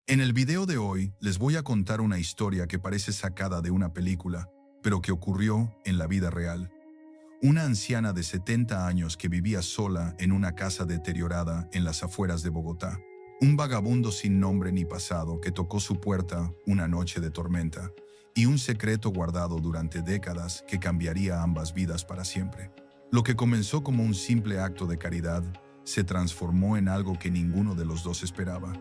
En el video de hoy les voy a contar una historia que parece sacada de una película, pero que ocurrió en la vida real. Una anciana de 70 años que vivía sola en una casa deteriorada en las afueras de Bogotá. Un vagabundo sin nombre ni pasado que tocó su puerta una noche de tormenta, y un secreto guardado durante décadas que cambiaría ambas vidas para siempre. Lo que comenzó como un simple acto de caridad se transformó en algo que ninguno de los dos esperaba.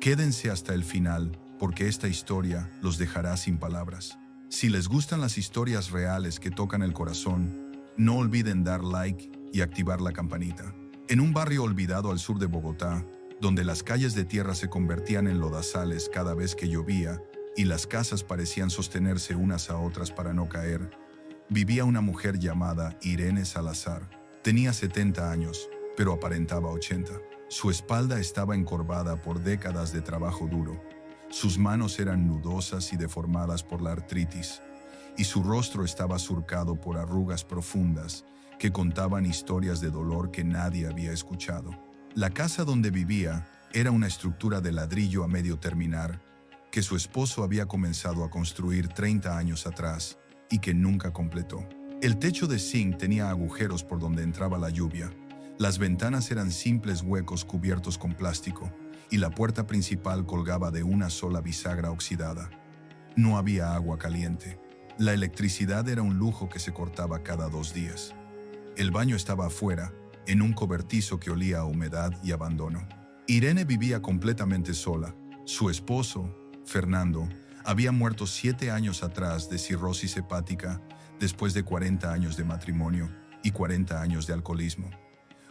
Quédense hasta el final, porque esta historia los dejará sin palabras. Si les gustan las historias reales que tocan el corazón, no olviden dar like y activar la campanita. En un barrio olvidado al sur de Bogotá, donde las calles de tierra se convertían en lodazales cada vez que llovía y las casas parecían sostenerse unas a otras para no caer, vivía una mujer llamada Irene Salazar. Tenía 70 años, pero aparentaba 80. Su espalda estaba encorvada por décadas de trabajo duro. Sus manos eran nudosas y deformadas por la artritis, y su rostro estaba surcado por arrugas profundas que contaban historias de dolor que nadie había escuchado. La casa donde vivía era una estructura de ladrillo a medio terminar, que su esposo había comenzado a construir 30 años atrás y que nunca completó. El techo de zinc tenía agujeros por donde entraba la lluvia. Las ventanas eran simples huecos cubiertos con plástico, y la puerta principal colgaba de una sola bisagra oxidada. No había agua caliente. La electricidad era un lujo que se cortaba cada 2 días. El baño estaba afuera, en un cobertizo que olía a humedad y abandono. Irene vivía completamente sola. Su esposo, Fernando, había muerto 7 años atrás de cirrosis hepática después de 40 años de matrimonio y 40 años de alcoholismo.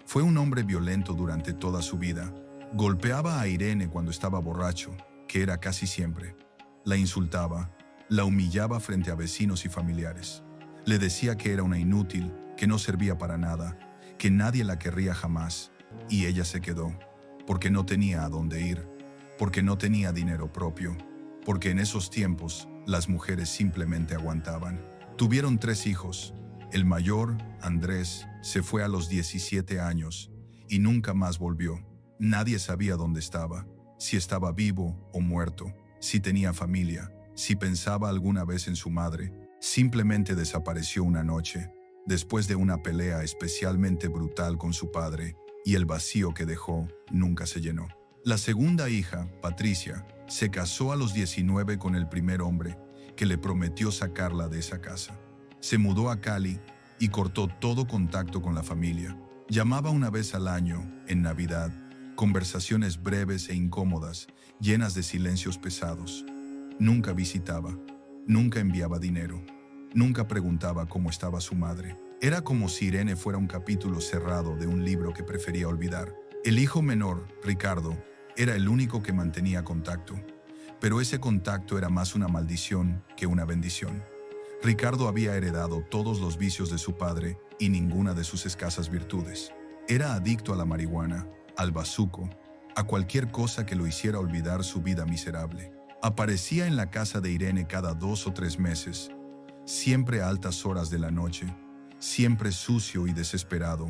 Fue un hombre violento durante toda su vida. Golpeaba a Irene cuando estaba borracho, que era casi siempre. La insultaba, la humillaba frente a vecinos y familiares. Le decía que era una inútil, que no servía para nada, que nadie la querría jamás. Y ella se quedó, porque no tenía a dónde ir, porque no tenía dinero propio, porque en esos tiempos las mujeres simplemente aguantaban. Tuvieron 3 hijos. El mayor, Andrés, se fue a los 17 años y nunca más volvió. Nadie sabía dónde estaba, si estaba vivo o muerto, si tenía familia, si pensaba alguna vez en su madre. Simplemente desapareció una noche, después de una pelea especialmente brutal con su padre, y el vacío que dejó nunca se llenó. La segunda hija, Patricia, se casó a los 19 con el primer hombre que le prometió sacarla de esa casa. Se mudó a Cali y cortó todo contacto con la familia. Llamaba una vez al año, en Navidad, conversaciones breves e incómodas, llenas de silencios pesados. Nunca visitaba, nunca enviaba dinero, nunca preguntaba cómo estaba su madre. Era como si Irene fuera un capítulo cerrado de un libro que prefería olvidar. El hijo menor, Ricardo, era el único que mantenía contacto, pero ese contacto era más una maldición que una bendición. Ricardo había heredado todos los vicios de su padre y ninguna de sus escasas virtudes. Era adicto a la marihuana, al bazuco, a cualquier cosa que lo hiciera olvidar su vida miserable. Aparecía en la casa de Irene cada 2 o 3 meses, siempre a altas horas de la noche, siempre sucio y desesperado,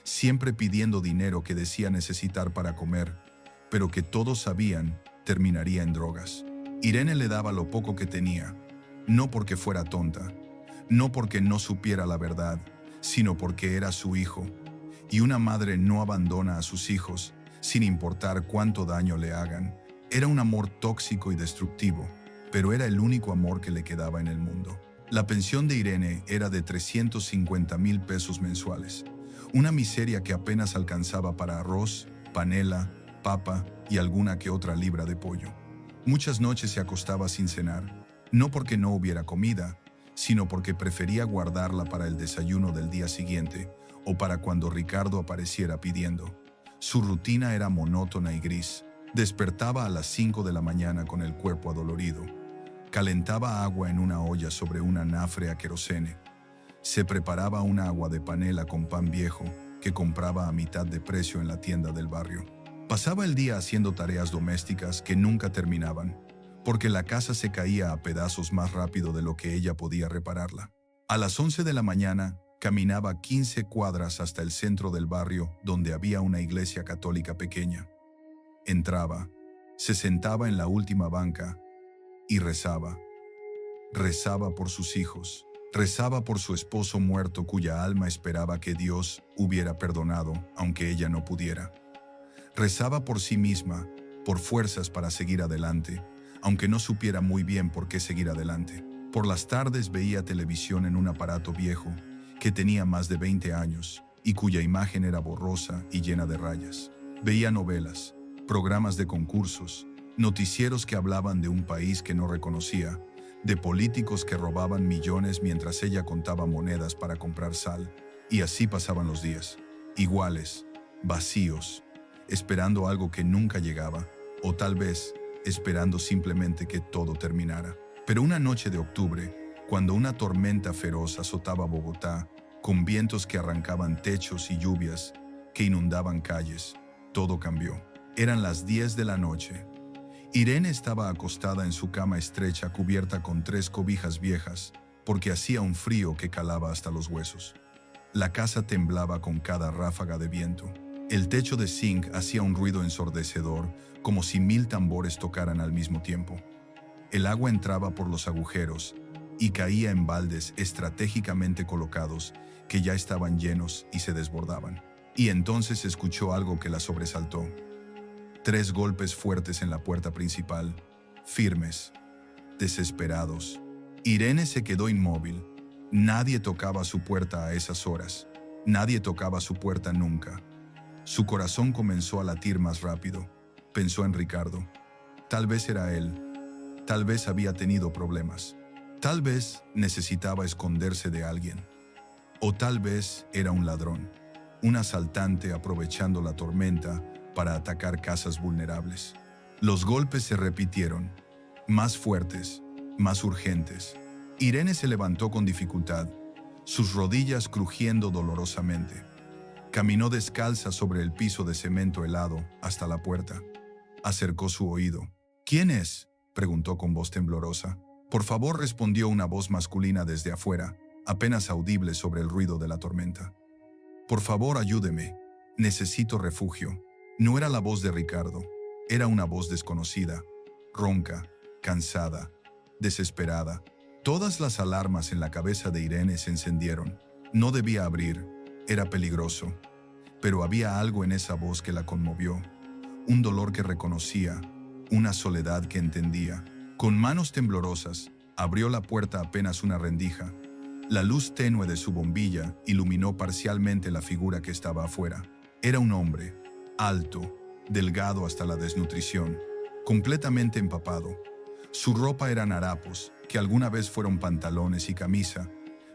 siempre pidiendo dinero que decía necesitar para comer, pero que todos sabían terminaría en drogas. Irene le daba lo poco que tenía, no porque fuera tonta, no porque no supiera la verdad, sino porque era su hijo, y una madre no abandona a sus hijos, sin importar cuánto daño le hagan. Era un amor tóxico y destructivo, pero era el único amor que le quedaba en el mundo. La pensión de Irene era de 350,000 pesos mensuales, una miseria que apenas alcanzaba para arroz, panela, papa y alguna que otra libra de pollo. Muchas noches se acostaba sin cenar, no porque no hubiera comida, sino porque prefería guardarla para el desayuno del día siguiente o para cuando Ricardo apareciera pidiendo. Su rutina era monótona y gris. Despertaba a las 5 de la mañana con el cuerpo adolorido. Calentaba agua en una olla sobre un anafre a querosene. Se preparaba una agua de panela con pan viejo que compraba a mitad de precio en la tienda del barrio. Pasaba el día haciendo tareas domésticas que nunca terminaban, porque la casa se caía a pedazos más rápido de lo que ella podía repararla. A las 11 de la mañana, caminaba 15 cuadras hasta el centro del barrio donde había una iglesia católica pequeña. Entraba, Se sentaba en la última banca y rezaba. Rezaba por sus hijos. Rezaba por su esposo muerto cuya alma esperaba que Dios hubiera perdonado, aunque ella no pudiera. Rezaba por sí misma, por fuerzas para seguir adelante, aunque no supiera muy bien por qué seguir adelante. Por las tardes veía televisión en un aparato viejo, que tenía más de 20 años, y cuya imagen era borrosa y llena de rayas. Veía novelas, programas de concursos, noticieros que hablaban de un país que no reconocía, de políticos que robaban millones mientras ella contaba monedas para comprar sal, y así pasaban los días, iguales, vacíos, esperando algo que nunca llegaba, o tal vez esperando simplemente que todo terminara. Pero una noche de octubre, cuando una tormenta feroz azotaba Bogotá, con vientos que arrancaban techos y lluvias que inundaban calles, todo cambió. Eran las 10 de la noche. Irene estaba acostada en su cama estrecha cubierta con 3 cobijas viejas, porque hacía un frío que calaba hasta los huesos. La casa temblaba con cada ráfaga de viento. El techo de zinc hacía un ruido ensordecedor, como si 1000 tambores tocaran al mismo tiempo. El agua entraba por los agujeros y caía en baldes estratégicamente colocados que ya estaban llenos y se desbordaban. Y entonces escuchó algo que la sobresaltó. 3 golpes fuertes en la puerta principal, firmes, desesperados. Irene se quedó inmóvil. Nadie tocaba su puerta a esas horas. Nadie tocaba su puerta nunca. Su corazón comenzó a latir más rápido. Pensó en Ricardo. Tal vez era él. Tal vez había tenido problemas. Tal vez necesitaba esconderse de alguien. O tal vez era un ladrón, un asaltante aprovechando la tormenta para atacar casas vulnerables. Los golpes se repitieron, más fuertes, más urgentes. Irene se levantó con dificultad, sus rodillas crujiendo dolorosamente. Caminó descalza sobre el piso de cemento helado hasta la puerta. Acercó su oído. «¿Quién es?», preguntó con voz temblorosa. «Por favor», respondió una voz masculina desde afuera, apenas audible sobre el ruido de la tormenta. «Por favor, ayúdeme. Necesito refugio». No era la voz de Ricardo. Era una voz desconocida, ronca, cansada, desesperada. Todas las alarmas en la cabeza de Irene se encendieron. No debía abrir. Era peligroso. Pero había algo en esa voz que la conmovió. Un dolor que reconocía, una soledad que entendía. Con manos temblorosas, abrió la puerta apenas una rendija. La luz tenue de su bombilla iluminó parcialmente la figura que estaba afuera. Era un hombre, alto, delgado hasta la desnutrición, completamente empapado. Su ropa eran harapos, que alguna vez fueron pantalones y camisa,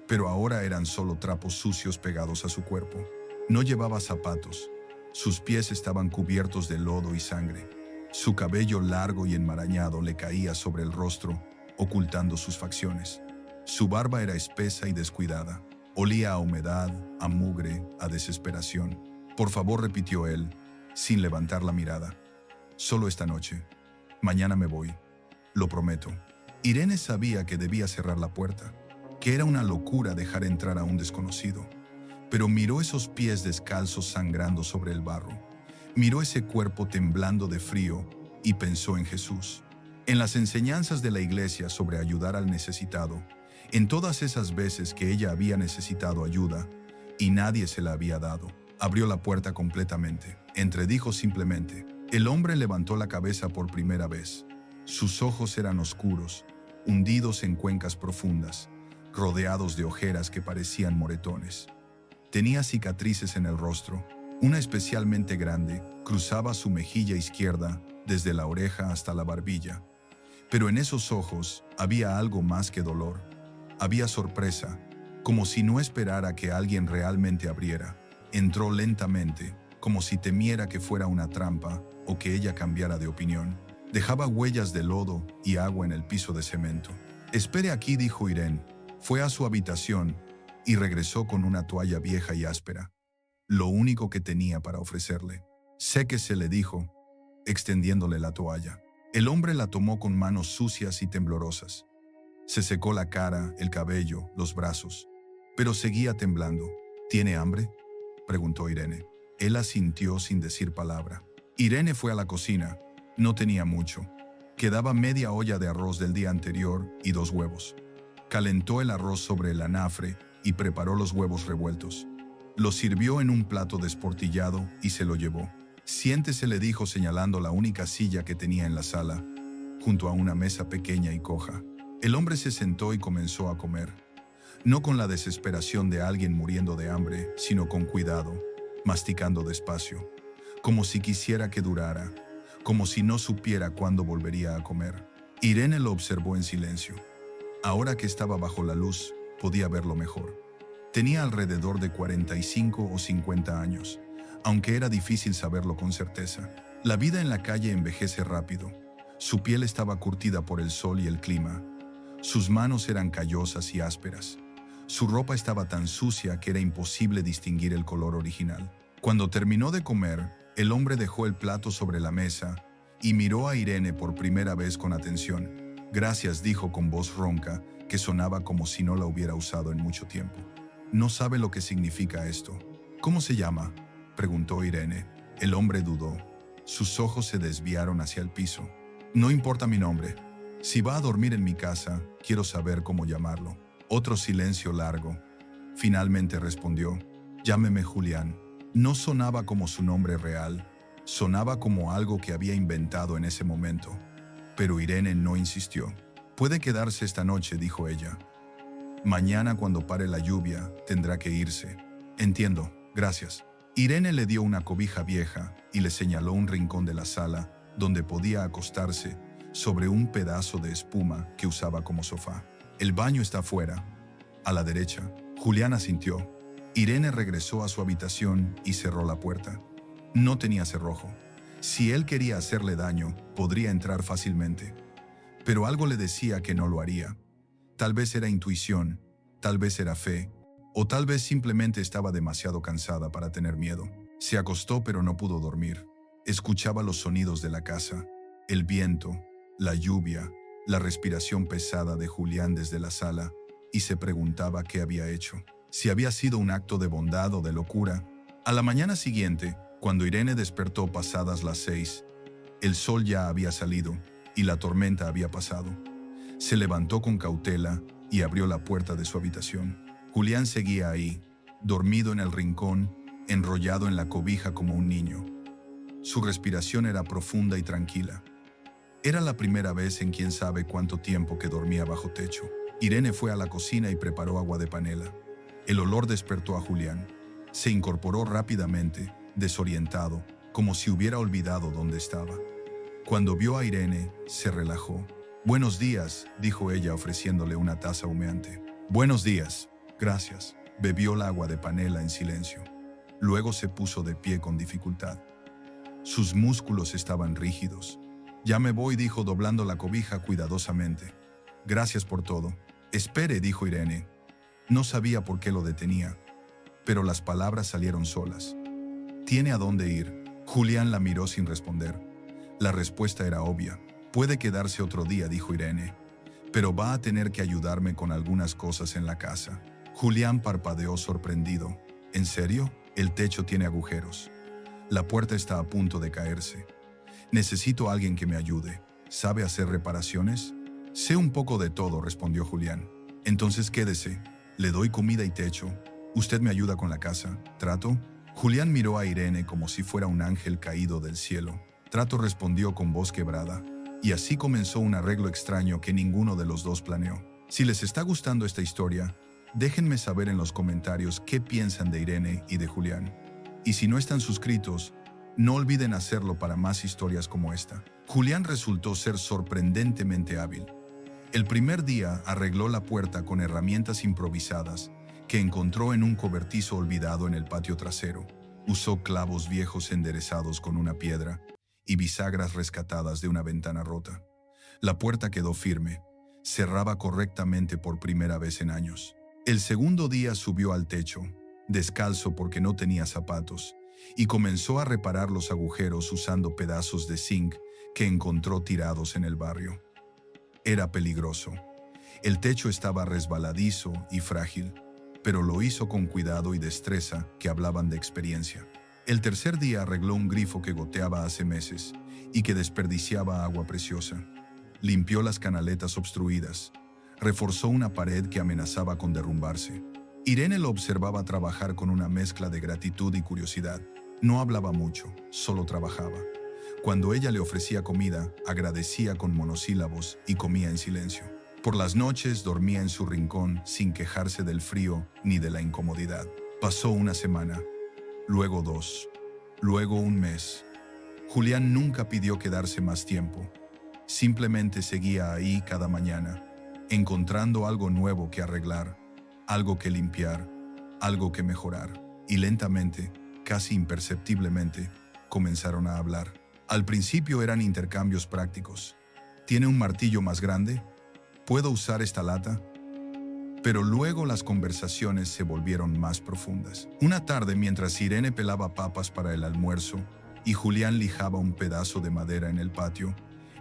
pero ahora eran solo trapos sucios pegados a su cuerpo. No llevaba zapatos. Sus pies estaban cubiertos de lodo y sangre. Su cabello largo y enmarañado le caía sobre el rostro, ocultando sus facciones. Su barba era espesa y descuidada. Olía a humedad, a mugre, a desesperación. «Por favor», repitió él, sin levantar la mirada. «Solo esta noche. Mañana me voy. Lo prometo». Irene sabía que debía cerrar la puerta, que era una locura dejar entrar a un desconocido. Pero miró esos pies descalzos sangrando sobre el barro. Miró ese cuerpo temblando de frío y pensó en Jesús. En las enseñanzas de la iglesia sobre ayudar al necesitado, en todas esas veces que ella había necesitado ayuda y nadie se la había dado. Abrió la puerta completamente. Entredijo simplemente. El hombre levantó la cabeza por primera vez. Sus ojos eran oscuros, hundidos en cuencas profundas, rodeados de ojeras que parecían moretones. Tenía cicatrices en el rostro. Una especialmente grande cruzaba su mejilla izquierda desde la oreja hasta la barbilla. Pero en esos ojos había algo más que dolor. Había sorpresa, como si no esperara que alguien realmente abriera. Entró lentamente, como si temiera que fuera una trampa o que ella cambiara de opinión. Dejaba huellas de lodo y agua en el piso de cemento. «Espere aquí», dijo Irene. Fue a su habitación y regresó con una toalla vieja y áspera, lo único que tenía para ofrecerle. «Séquese», le dijo, extendiéndole la toalla. El hombre la tomó con manos sucias y temblorosas. Se secó la cara, el cabello, los brazos, pero seguía temblando. «¿Tiene hambre?», preguntó Irene. Él asintió sin decir palabra. Irene fue a la cocina, No tenía mucho. Quedaba media olla de arroz del día anterior y 2 huevos. Calentó el arroz sobre el anafre y preparó los huevos revueltos. Lo sirvió en un plato desportillado y se lo llevó. Siéntese, le dijo señalando la única silla que tenía en la sala, junto a una mesa pequeña y coja. El hombre se sentó y comenzó a comer. No con la desesperación de alguien muriendo de hambre, sino con cuidado, masticando despacio, como si quisiera que durara, como si no supiera cuándo volvería a comer. Irene lo observó en silencio. Ahora que estaba bajo la luz, podía verlo mejor. Tenía alrededor de 45 o 50 años, aunque era difícil saberlo con certeza. La vida en la calle envejece rápido. Su piel estaba curtida por el sol y el clima. Sus manos eran callosas y ásperas. Su ropa estaba tan sucia que era imposible distinguir el color original. Cuando terminó de comer, el hombre dejó el plato sobre la mesa y miró a Irene por primera vez con atención. Gracias, dijo con voz ronca, que sonaba como si no la hubiera usado en mucho tiempo. No sabe lo que significa esto. ¿Cómo se llama?, preguntó Irene. El hombre dudó. Sus ojos se desviaron hacia el piso. No importa mi nombre. Si va a dormir en mi casa, quiero saber cómo llamarlo. Otro silencio largo. Finalmente respondió: llámeme Julián. No sonaba como su nombre real. Sonaba como algo que había inventado en ese momento. Pero Irene no insistió. Puede quedarse esta noche, dijo ella. Mañana, cuando pare la lluvia, tendrá que irse. Entiendo, gracias. Irene le dio una cobija vieja y le señaló un rincón de la sala donde podía acostarse sobre un pedazo de espuma que usaba como sofá. El baño está afuera, a la derecha. Julián asintió. Irene regresó a su habitación y cerró la puerta. No tenía cerrojo. Si él quería hacerle daño, podría entrar fácilmente. Pero algo le decía que no lo haría. Tal vez era intuición, tal vez era fe, o tal vez simplemente estaba demasiado cansada para tener miedo. Se acostó pero no pudo dormir. Escuchaba los sonidos de la casa, el viento, la lluvia, la respiración pesada de Julián desde la sala, y se preguntaba qué había hecho. Si había sido un acto de bondad o de locura. A la mañana siguiente, cuando Irene despertó pasadas las 6, el sol ya había salido y la tormenta había pasado. Se levantó con cautela y abrió la puerta de su habitación. Julián seguía ahí, dormido en el rincón, enrollado en la cobija como un niño. Su respiración era profunda y tranquila. Era la primera vez en quién sabe cuánto tiempo que dormía bajo techo. Irene fue a la cocina y preparó agua de panela. El olor despertó a Julián. Se incorporó rápidamente, desorientado, como si hubiera olvidado dónde estaba. Cuando vio a Irene, se relajó. «Buenos días», dijo ella ofreciéndole una taza humeante. «Buenos días, gracias». Bebió el agua de panela en silencio. Luego se puso de pie con dificultad. Sus músculos estaban rígidos. «Ya me voy», dijo doblando la cobija cuidadosamente. «Gracias por todo». «Espere», dijo Irene. No sabía por qué lo detenía, pero las palabras salieron solas. «¿Tiene a dónde ir?». Julián la miró sin responder. La respuesta era obvia. «Puede quedarse otro día», dijo Irene, «pero va a tener que ayudarme con algunas cosas en la casa». Julián parpadeó sorprendido. «¿En serio? El techo tiene agujeros. La puerta está a punto de caerse. Necesito a alguien que me ayude. ¿Sabe hacer reparaciones?». «Sé un poco de todo», respondió Julián. «Entonces quédese. Le doy comida y techo. Usted me ayuda con la casa. ¿Trato?». Julián miró a Irene como si fuera un ángel caído del cielo. «Trato», respondió con voz quebrada. Y así comenzó un arreglo extraño que ninguno de los dos planeó. Si les está gustando esta historia, déjenme saber en los comentarios qué piensan de Irene y de Julián. Y si no están suscritos, no olviden hacerlo para más historias como esta. Julián resultó ser sorprendentemente hábil. El primer día arregló la puerta con herramientas improvisadas que encontró en un cobertizo olvidado en el patio trasero. Usó clavos viejos enderezados con una piedra y bisagras rescatadas de una ventana rota. La puerta quedó firme. Cerraba correctamente por primera vez en años. El segundo día subió al techo, descalzo porque no tenía zapatos, y comenzó a reparar los agujeros usando pedazos de zinc que encontró tirados en el barrio. Era peligroso. El techo estaba resbaladizo y frágil, pero lo hizo con cuidado y destreza que hablaban de experiencia. El tercer día arregló un grifo que goteaba hace meses y que desperdiciaba agua preciosa. Limpió las canaletas obstruidas. Reforzó una pared que amenazaba con derrumbarse. Irene lo observaba trabajar con una mezcla de gratitud y curiosidad. No hablaba mucho, solo trabajaba. Cuando ella le ofrecía comida, agradecía con monosílabos y comía en silencio. Por las noches dormía en su rincón sin quejarse del frío ni de la incomodidad. Pasó una semana, luego 2, luego un mes. Julián nunca pidió quedarse más tiempo. Simplemente seguía ahí cada mañana, encontrando algo nuevo que arreglar, algo que limpiar, algo que mejorar. Y lentamente, casi imperceptiblemente, comenzaron a hablar. Al principio eran intercambios prácticos. ¿Tiene un martillo más grande? ¿Puedo usar esta lata? Pero luego las conversaciones se volvieron más profundas. Una tarde, mientras Irene pelaba papas para el almuerzo y Julián lijaba un pedazo de madera en el patio,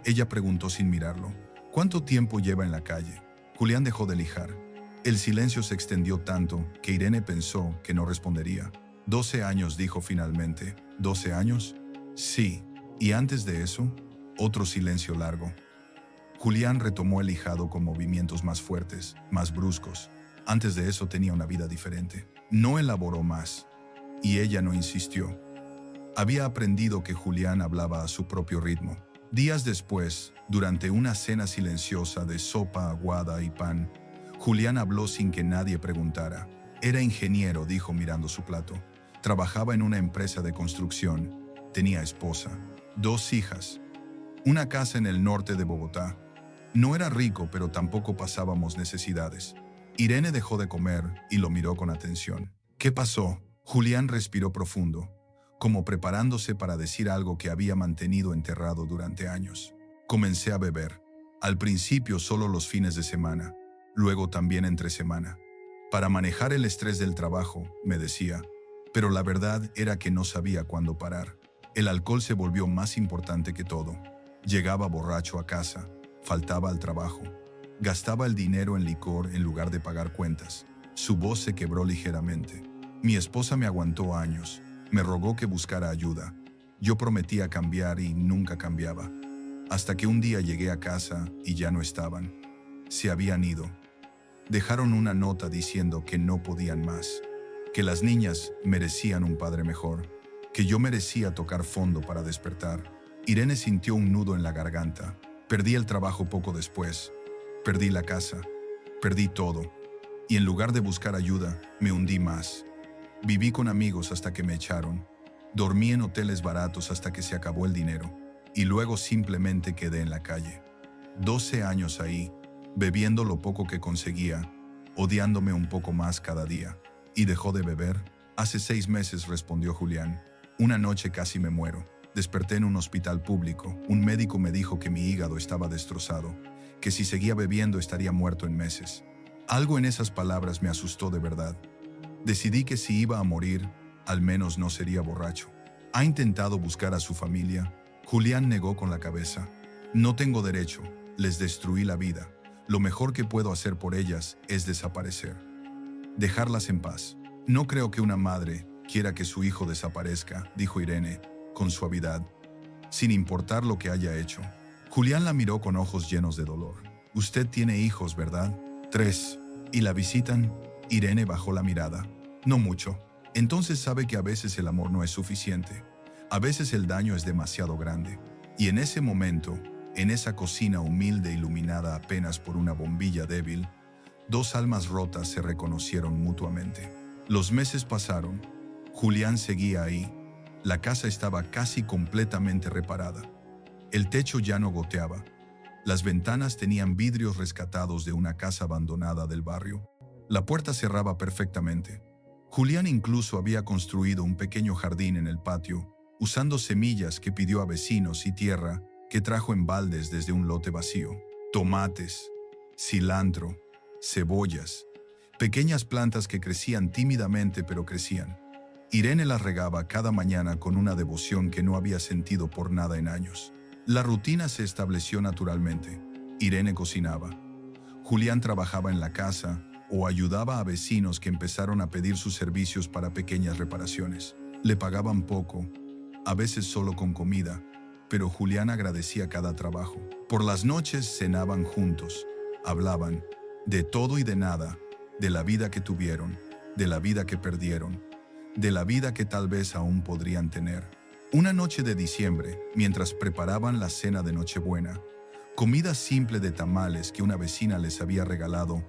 ella preguntó sin mirarlo: ¿cuánto tiempo lleva en la calle? Julián dejó de lijar. El silencio se extendió tanto que Irene pensó que no respondería. 12 años, dijo finalmente. ¿12 años? Sí. ¿Y antes de eso? Otro silencio largo. Julián retomó el lijado con movimientos más fuertes, más bruscos. Antes de eso tenía una vida diferente. No elaboró más, y ella no insistió. Había aprendido que Julián hablaba a su propio ritmo. Días después, durante una cena silenciosa de sopa aguada y pan, Julián habló sin que nadie preguntara. Era ingeniero, dijo mirando su plato. Trabajaba en una empresa de construcción. Tenía esposa, 2 hijas, una casa en el norte de Bogotá. No era rico, pero tampoco pasábamos necesidades. Irene dejó de comer y lo miró con atención. ¿Qué pasó? Julián respiró profundo, como preparándose para decir algo que había mantenido enterrado durante años. Comencé a beber. Al principio solo los fines de semana, luego también entre semana. Para manejar el estrés del trabajo, me decía, pero la verdad era que no sabía cuándo parar. El alcohol se volvió más importante que todo. Llegaba borracho a casa, faltaba al trabajo, gastaba el dinero en licor en lugar de pagar cuentas. Su voz se quebró ligeramente. Mi esposa me aguantó años, me rogó que buscara ayuda. Yo prometía cambiar y nunca cambiaba. Hasta que un día llegué a casa y ya no estaban. Se habían ido. Dejaron una nota diciendo que no podían más, que las niñas merecían un padre mejor, que yo merecía tocar fondo para despertar. Irene sintió un nudo en la garganta. Perdí el trabajo poco después. Perdí la casa. Perdí todo. Y en lugar de buscar ayuda, me hundí más. Viví con amigos hasta que me echaron. Dormí en hoteles baratos hasta que se acabó el dinero. Y luego simplemente quedé en la calle. 12 años ahí, bebiendo lo poco que conseguía, odiándome un poco más cada día. ¿Y dejó de beber? Hace 6 meses, respondió Julián. Una noche casi me muero. Desperté en un hospital público. Un médico me dijo que mi hígado estaba destrozado, que si seguía bebiendo estaría muerto en meses. Algo en esas palabras me asustó de verdad. Decidí que si iba a morir, al menos no sería borracho. ¿Ha intentado buscar a su familia? Julián negó con la cabeza. No tengo derecho, les destruí la vida. Lo mejor que puedo hacer por ellas es desaparecer. Dejarlas en paz. No creo que una madre quiera que su hijo desaparezca, dijo Irene, con suavidad, sin importar lo que haya hecho. Julián la miró con ojos llenos de dolor. Usted tiene hijos, ¿verdad? 3. ¿Y la visitan? Irene bajó la mirada. No mucho. Entonces sabe que a veces el amor no es suficiente. A veces el daño es demasiado grande. Y en ese momento, en esa cocina humilde iluminada apenas por una bombilla débil, 2 almas rotas se reconocieron mutuamente. Los meses pasaron. Julián seguía ahí. La casa estaba casi completamente reparada. El techo ya no goteaba. Las ventanas tenían vidrios rescatados de una casa abandonada del barrio. La puerta cerraba perfectamente. Julián incluso había construido un pequeño jardín en el patio, usando semillas que pidió a vecinos y tierra que trajo en baldes desde un lote vacío. Tomates, cilantro, cebollas, pequeñas plantas que crecían tímidamente pero crecían. Irene las regaba cada mañana con una devoción que no había sentido por nada en años. La rutina se estableció naturalmente. Irene cocinaba. Julián trabajaba en la casa o ayudaba a vecinos que empezaron a pedir sus servicios para pequeñas reparaciones. Le pagaban poco, a veces solo con comida, pero Julián agradecía cada trabajo. Por las noches cenaban juntos, hablaban de todo y de nada, de la vida que tuvieron, de la vida que perdieron, de la vida que tal vez aún podrían tener. Una noche de diciembre, mientras preparaban la cena de Nochebuena, comida simple de tamales que una vecina les había regalado,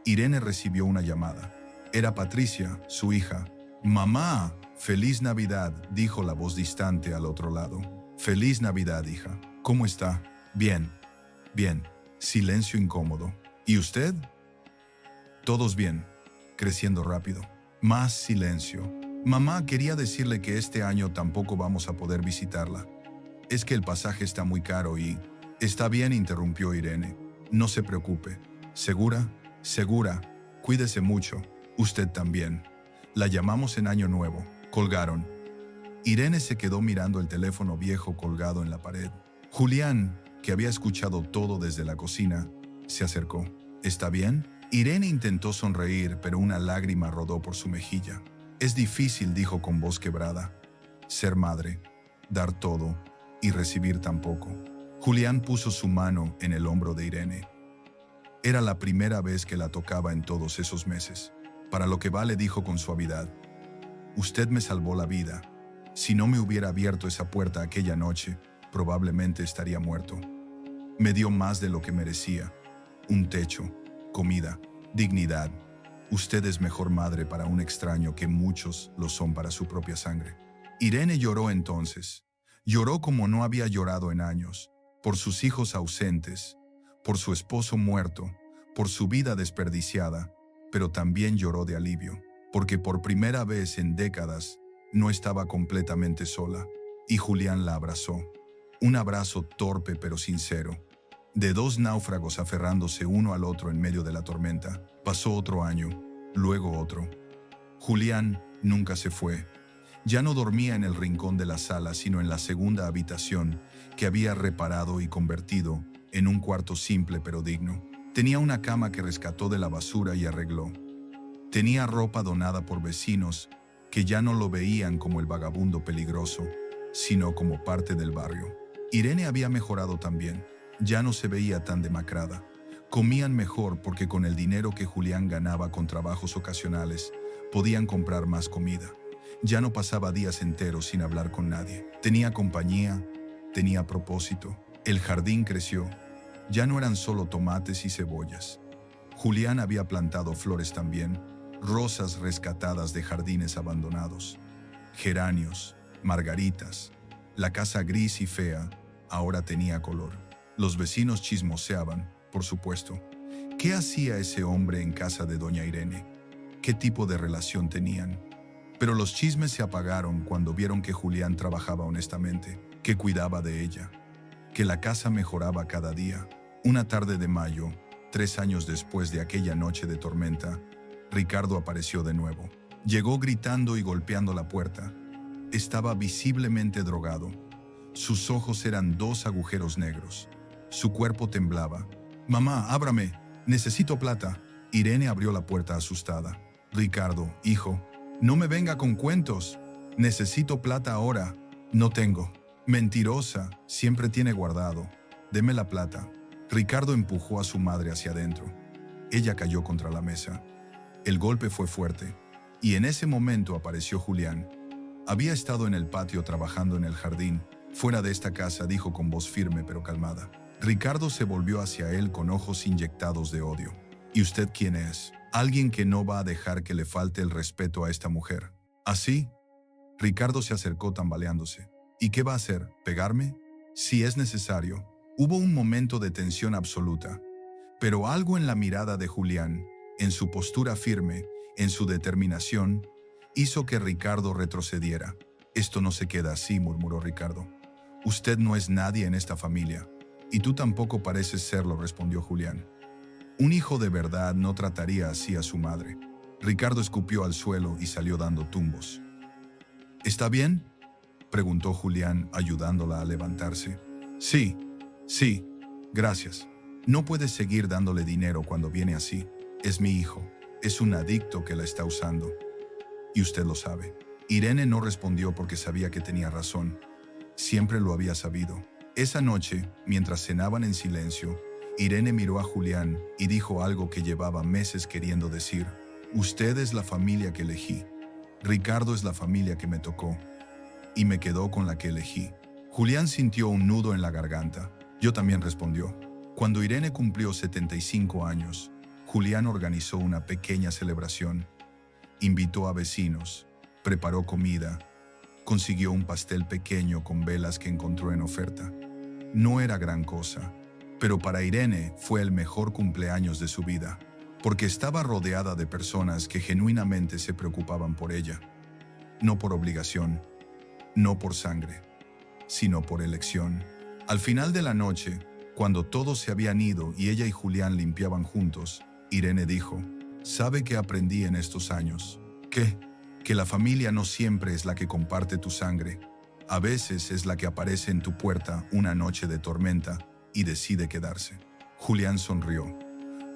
Irene recibió una llamada. Era Patricia, su hija. «Mamá, feliz Navidad», dijo la voz distante al otro lado. «Feliz Navidad, hija. ¿Cómo está?» «Bien, bien». Silencio incómodo. «¿Y usted?» «Todos bien», creciendo rápido. Más silencio. «Mamá, quería decirle que este año tampoco vamos a poder visitarla. Es que el pasaje está muy caro y...» «Está bien», interrumpió Irene. «No se preocupe». «¿Segura?» «Segura. Cuídese mucho. Usted también. La llamamos en Año Nuevo». Colgaron. Irene se quedó mirando el teléfono viejo colgado en la pared. Julián, que había escuchado todo desde la cocina, se acercó. «¿Está bien?» Irene intentó sonreír, pero una lágrima rodó por su mejilla. «Es difícil», dijo con voz quebrada. «Ser madre, dar todo y recibir tan poco». Julián puso su mano en el hombro de Irene. Era la primera vez que la tocaba en todos esos meses. «Para lo que vale», dijo con suavidad. «Usted me salvó la vida. Si no me hubiera abierto esa puerta aquella noche, probablemente estaría muerto. Me dio más de lo que merecía. Un techo, comida, dignidad. Usted es mejor madre para un extraño que muchos lo son para su propia sangre». Irene lloró entonces. Lloró como no había llorado en años, por sus hijos ausentes, por su esposo muerto, por su vida desperdiciada, pero también lloró de alivio, porque por primera vez en décadas no estaba completamente sola, y Julián la abrazó. Un abrazo torpe pero sincero, de dos náufragos aferrándose uno al otro en medio de la tormenta. Pasó otro año, luego otro. Julián nunca se fue. Ya no dormía en el rincón de la sala, sino en la segunda habitación que había reparado y convertido en un cuarto simple pero digno. Tenía una cama que rescató de la basura y arregló. Tenía ropa donada por vecinos que ya no lo veían como el vagabundo peligroso, sino como parte del barrio. Irene había mejorado también. Ya no se veía tan demacrada. Comían mejor porque con el dinero que Julián ganaba con trabajos ocasionales, podían comprar más comida. Ya no pasaba días enteros sin hablar con nadie. Tenía compañía, tenía propósito. El jardín creció. Ya no eran solo tomates y cebollas. Julián había plantado flores también, rosas rescatadas de jardines abandonados, geranios, margaritas. La casa gris y fea ahora tenía color. Los vecinos chismoseaban, por supuesto. ¿Qué hacía ese hombre en casa de doña Irene? ¿Qué tipo de relación tenían? Pero los chismes se apagaron cuando vieron que Julián trabajaba honestamente, que cuidaba de ella, que la casa mejoraba cada día. Una tarde de mayo, 3 años después de aquella noche de tormenta, Ricardo apareció de nuevo. Llegó gritando y golpeando la puerta. Estaba visiblemente drogado. Sus ojos eran 2 agujeros negros. Su cuerpo temblaba. «Mamá, ábrame. Necesito plata». Irene abrió la puerta asustada. «Ricardo, hijo, no me venga con cuentos. Necesito plata ahora». «No tengo». «Mentirosa, siempre tiene guardado. Deme la plata». Ricardo empujó a su madre hacia adentro. Ella cayó contra la mesa. El golpe fue fuerte, y en ese momento apareció Julián. Había estado en el patio trabajando en el jardín. «Fuera de esta casa», dijo con voz firme pero calmada. Ricardo se volvió hacia él con ojos inyectados de odio. «¿Y usted quién es?» «Alguien que no va a dejar que le falte el respeto a esta mujer». «¿Así?» Ricardo se acercó tambaleándose. «¿Y qué va a hacer? ¿Pegarme?» «Si es necesario». Hubo un momento de tensión absoluta, pero algo en la mirada de Julián, en su postura firme, en su determinación, hizo que Ricardo retrocediera. «Esto no se queda así», murmuró Ricardo. «Usted no es nadie en esta familia, y tú tampoco pareces serlo», respondió Julián. Un hijo de verdad no trataría así a su madre. Ricardo escupió al suelo y salió dando tumbos. «¿Está bien?», preguntó Julián, ayudándola a levantarse. «Sí, sí, gracias. No puedes seguir dándole dinero cuando viene así. Es mi hijo. Es un adicto que la está usando. Y usted lo sabe». Irene no respondió porque sabía que tenía razón. Siempre lo había sabido. Esa noche, mientras cenaban en silencio, Irene miró a Julián y dijo algo que llevaba meses queriendo decir. Usted es la familia que elegí. Ricardo es la familia que me tocó. Y me quedó con la que elegí. Julián sintió un nudo en la garganta. Yo también respondió. Cuando Irene cumplió 75 años, Julián organizó una pequeña celebración. Invitó a vecinos, preparó comida, consiguió un pastel pequeño con velas que encontró en oferta. No era gran cosa, pero para Irene fue el mejor cumpleaños de su vida, porque estaba rodeada de personas que genuinamente se preocupaban por ella. No por obligación, no por sangre, sino por elección. Al final de la noche, cuando todos se habían ido y ella y Julián limpiaban juntos, Irene dijo, ¿sabe qué aprendí en estos años? ¿Qué? Que la familia no siempre es la que comparte tu sangre. A veces es la que aparece en tu puerta una noche de tormenta y decide quedarse. Julián sonrió,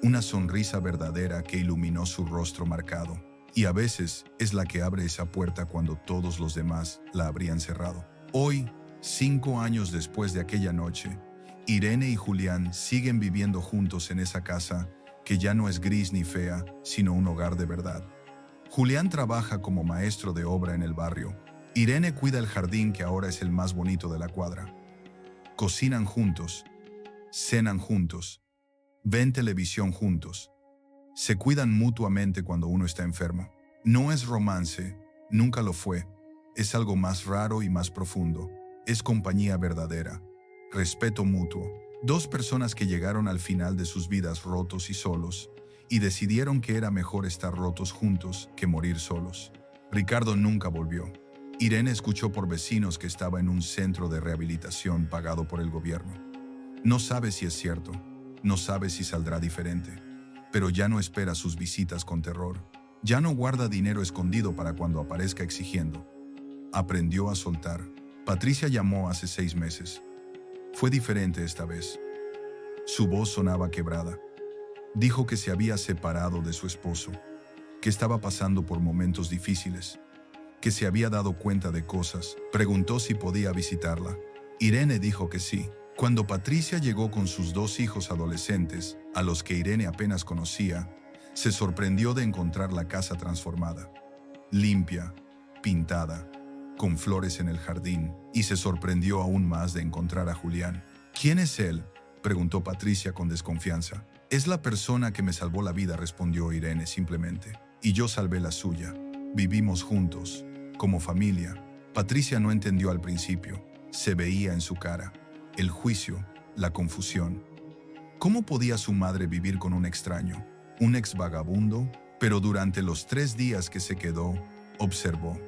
una sonrisa verdadera que iluminó su rostro marcado. Y a veces es la que abre esa puerta cuando todos los demás la habrían cerrado. Hoy, 5 años después de aquella noche, Irene y Julián siguen viviendo juntos en esa casa que ya no es gris ni fea, sino un hogar de verdad. Julián trabaja como maestro de obra en el barrio. Irene cuida el jardín que ahora es el más bonito de la cuadra. Cocinan juntos, cenan juntos, ven televisión juntos. Se cuidan mutuamente cuando uno está enfermo. No es romance, nunca lo fue. Es algo más raro y más profundo. Es compañía verdadera, respeto mutuo. Dos personas que llegaron al final de sus vidas rotos y solos, y decidieron que era mejor estar rotos juntos que morir solos. Ricardo nunca volvió. Irene escuchó por vecinos que estaba en un centro de rehabilitación pagado por el gobierno. No sabe si es cierto, no sabe si saldrá diferente, pero ya no espera sus visitas con terror. Ya no guarda dinero escondido para cuando aparezca exigiendo. Aprendió a soltar. Patricia llamó hace 6 meses. Fue diferente esta vez. Su voz sonaba quebrada. Dijo que se había separado de su esposo, que estaba pasando por momentos difíciles, que se había dado cuenta de cosas. Preguntó si podía visitarla. Irene dijo que sí. Cuando Patricia llegó con sus 2 hijos adolescentes, a los que Irene apenas conocía, se sorprendió de encontrar la casa transformada, limpia, pintada, con flores en el jardín, y se sorprendió aún más de encontrar a Julián. ¿Quién es él?, preguntó Patricia con desconfianza. Es la persona que me salvó la vida, respondió Irene simplemente. Y yo salvé la suya. Vivimos juntos, como familia. Patricia no entendió al principio. Se veía en su cara el juicio, la confusión. ¿Cómo podía su madre vivir con un extraño, un ex vagabundo? Pero durante los 3 días que se quedó, observó.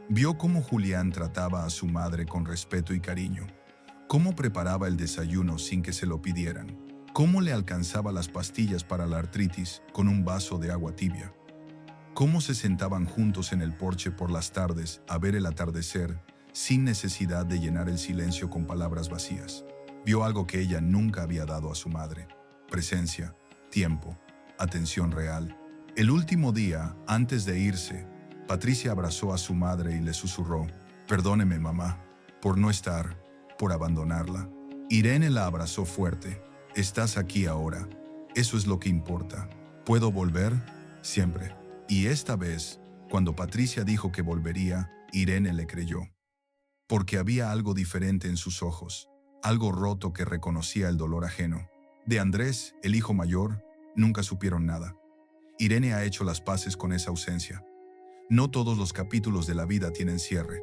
Vio cómo Julián trataba a su madre con respeto y cariño, cómo preparaba el desayuno sin que se lo pidieran, cómo le alcanzaba las pastillas para la artritis con un vaso de agua tibia, cómo se sentaban juntos en el porche por las tardes a ver el atardecer sin necesidad de llenar el silencio con palabras vacías. Vio algo que ella nunca había dado a su madre: presencia, tiempo, atención real. El último día, antes de irse, Patricia abrazó a su madre y le susurró: «Perdóneme, mamá, por no estar, por abandonarla». Irene la abrazó fuerte. «Estás aquí ahora. Eso es lo que importa. ¿Puedo volver? Siempre». Y esta vez, cuando Patricia dijo que volvería, Irene le creyó. Porque había algo diferente en sus ojos, algo roto que reconocía el dolor ajeno. De Andrés, el hijo mayor, nunca supieron nada. Irene ha hecho las paces con esa ausencia. No todos los capítulos de la vida tienen cierre.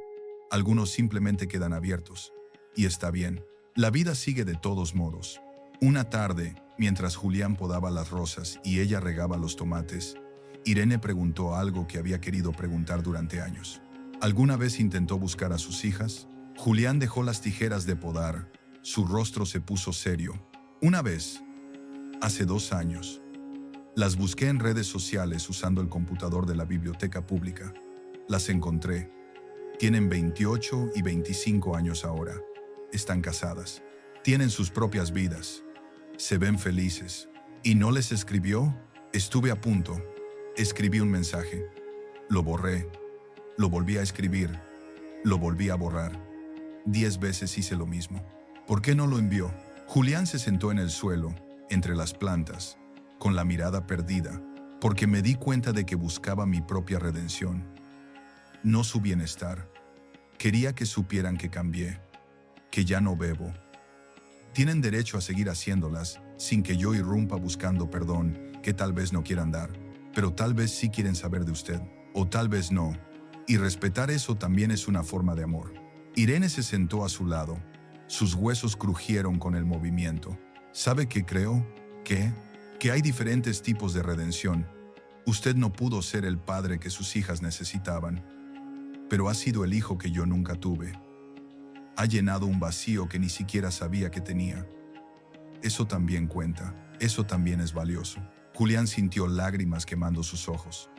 Algunos simplemente quedan abiertos. Y está bien. La vida sigue de todos modos. Una tarde, mientras Julián podaba las rosas y ella regaba los tomates, Irene preguntó algo que había querido preguntar durante años. ¿Alguna vez intentó buscar a sus hijas? Julián dejó las tijeras de podar. Su rostro se puso serio. Una vez, hace 2 años, las busqué en redes sociales usando el computador de la biblioteca pública. Las encontré. Tienen 28 y 25 años ahora. Están casadas. Tienen sus propias vidas. Se ven felices. ¿Y no les escribió? Estuve a punto. Escribí un mensaje. Lo borré. Lo volví a escribir, lo volví a borrar. 10 veces hice lo mismo. ¿Por qué no lo envió? Julián se sentó en el suelo, entre las plantas, con la mirada perdida, porque me di cuenta de que buscaba mi propia redención, no su bienestar. Quería que supieran que cambié, que ya no bebo. Tienen derecho a seguir haciéndolas sin que yo irrumpa buscando perdón que tal vez no quieran dar, pero tal vez sí quieren saber de usted, o tal vez no, y respetar eso también es una forma de amor. Irene se sentó a su lado. Sus huesos crujieron con el movimiento. ¿Sabe qué creo? Que hay diferentes tipos de redención. Usted no pudo ser el padre que sus hijas necesitaban, pero ha sido el hijo que yo nunca tuve. Ha llenado un vacío que ni siquiera sabía que tenía. Eso también cuenta, eso también es valioso. Julián sintió lágrimas quemando sus ojos.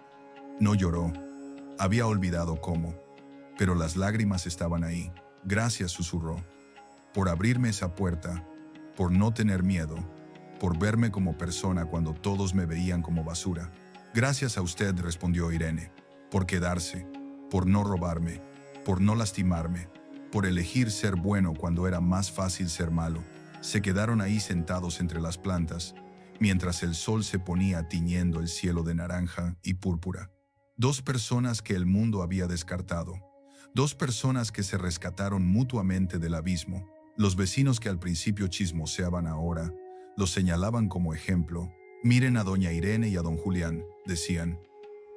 No lloró, había olvidado cómo, pero las lágrimas estaban ahí. Gracias, susurró, por abrirme esa puerta, por no tener miedo, por verme como persona cuando todos me veían como basura. Gracias a usted, respondió Irene, por quedarse, por no robarme, por no lastimarme, por elegir ser bueno cuando era más fácil ser malo. Se quedaron ahí sentados entre las plantas, mientras el sol se ponía tiñendo el cielo de naranja y púrpura. Dos personas que el mundo había descartado. Dos personas que se rescataron mutuamente del abismo. Los vecinos que al principio chismoseaban ahora, los señalaban como ejemplo. Miren a doña Irene y a don Julián, decían.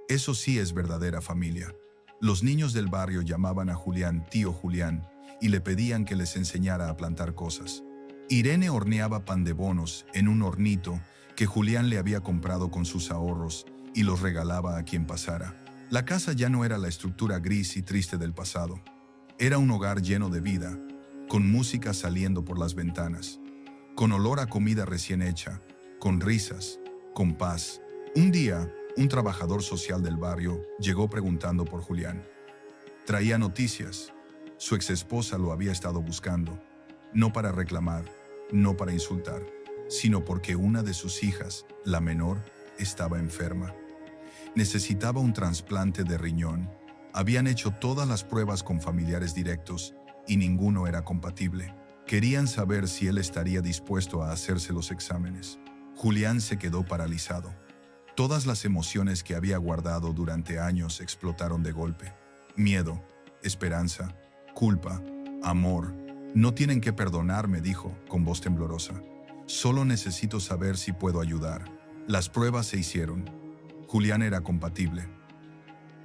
Eso sí es verdadera familia. Los niños del barrio llamaban a Julián tío Julián y le pedían que les enseñara a plantar cosas. Irene horneaba pan de bonos en un hornito que Julián le había comprado con sus ahorros y los regalaba a quien pasara. La casa ya no era la estructura gris y triste del pasado. Era un hogar lleno de vida, con música saliendo por las ventanas, con olor a comida recién hecha, con risas, con paz. Un día, un trabajador social del barrio llegó preguntando por Julián. Traía noticias. Su exesposa lo había estado buscando, no para reclamar, no para insultar, sino porque una de sus hijas, la menor, estaba enferma. Necesitaba un trasplante de riñón. Habían hecho todas las pruebas con familiares directos y ninguno era compatible. Querían saber si él estaría dispuesto a hacerse los exámenes. Julián se quedó paralizado. Todas las emociones que había guardado durante años explotaron de golpe. Miedo, esperanza, culpa, amor. No tienen que perdonarme, dijo, con voz temblorosa. Solo necesito saber si puedo ayudar. Las pruebas se hicieron. Julián era compatible.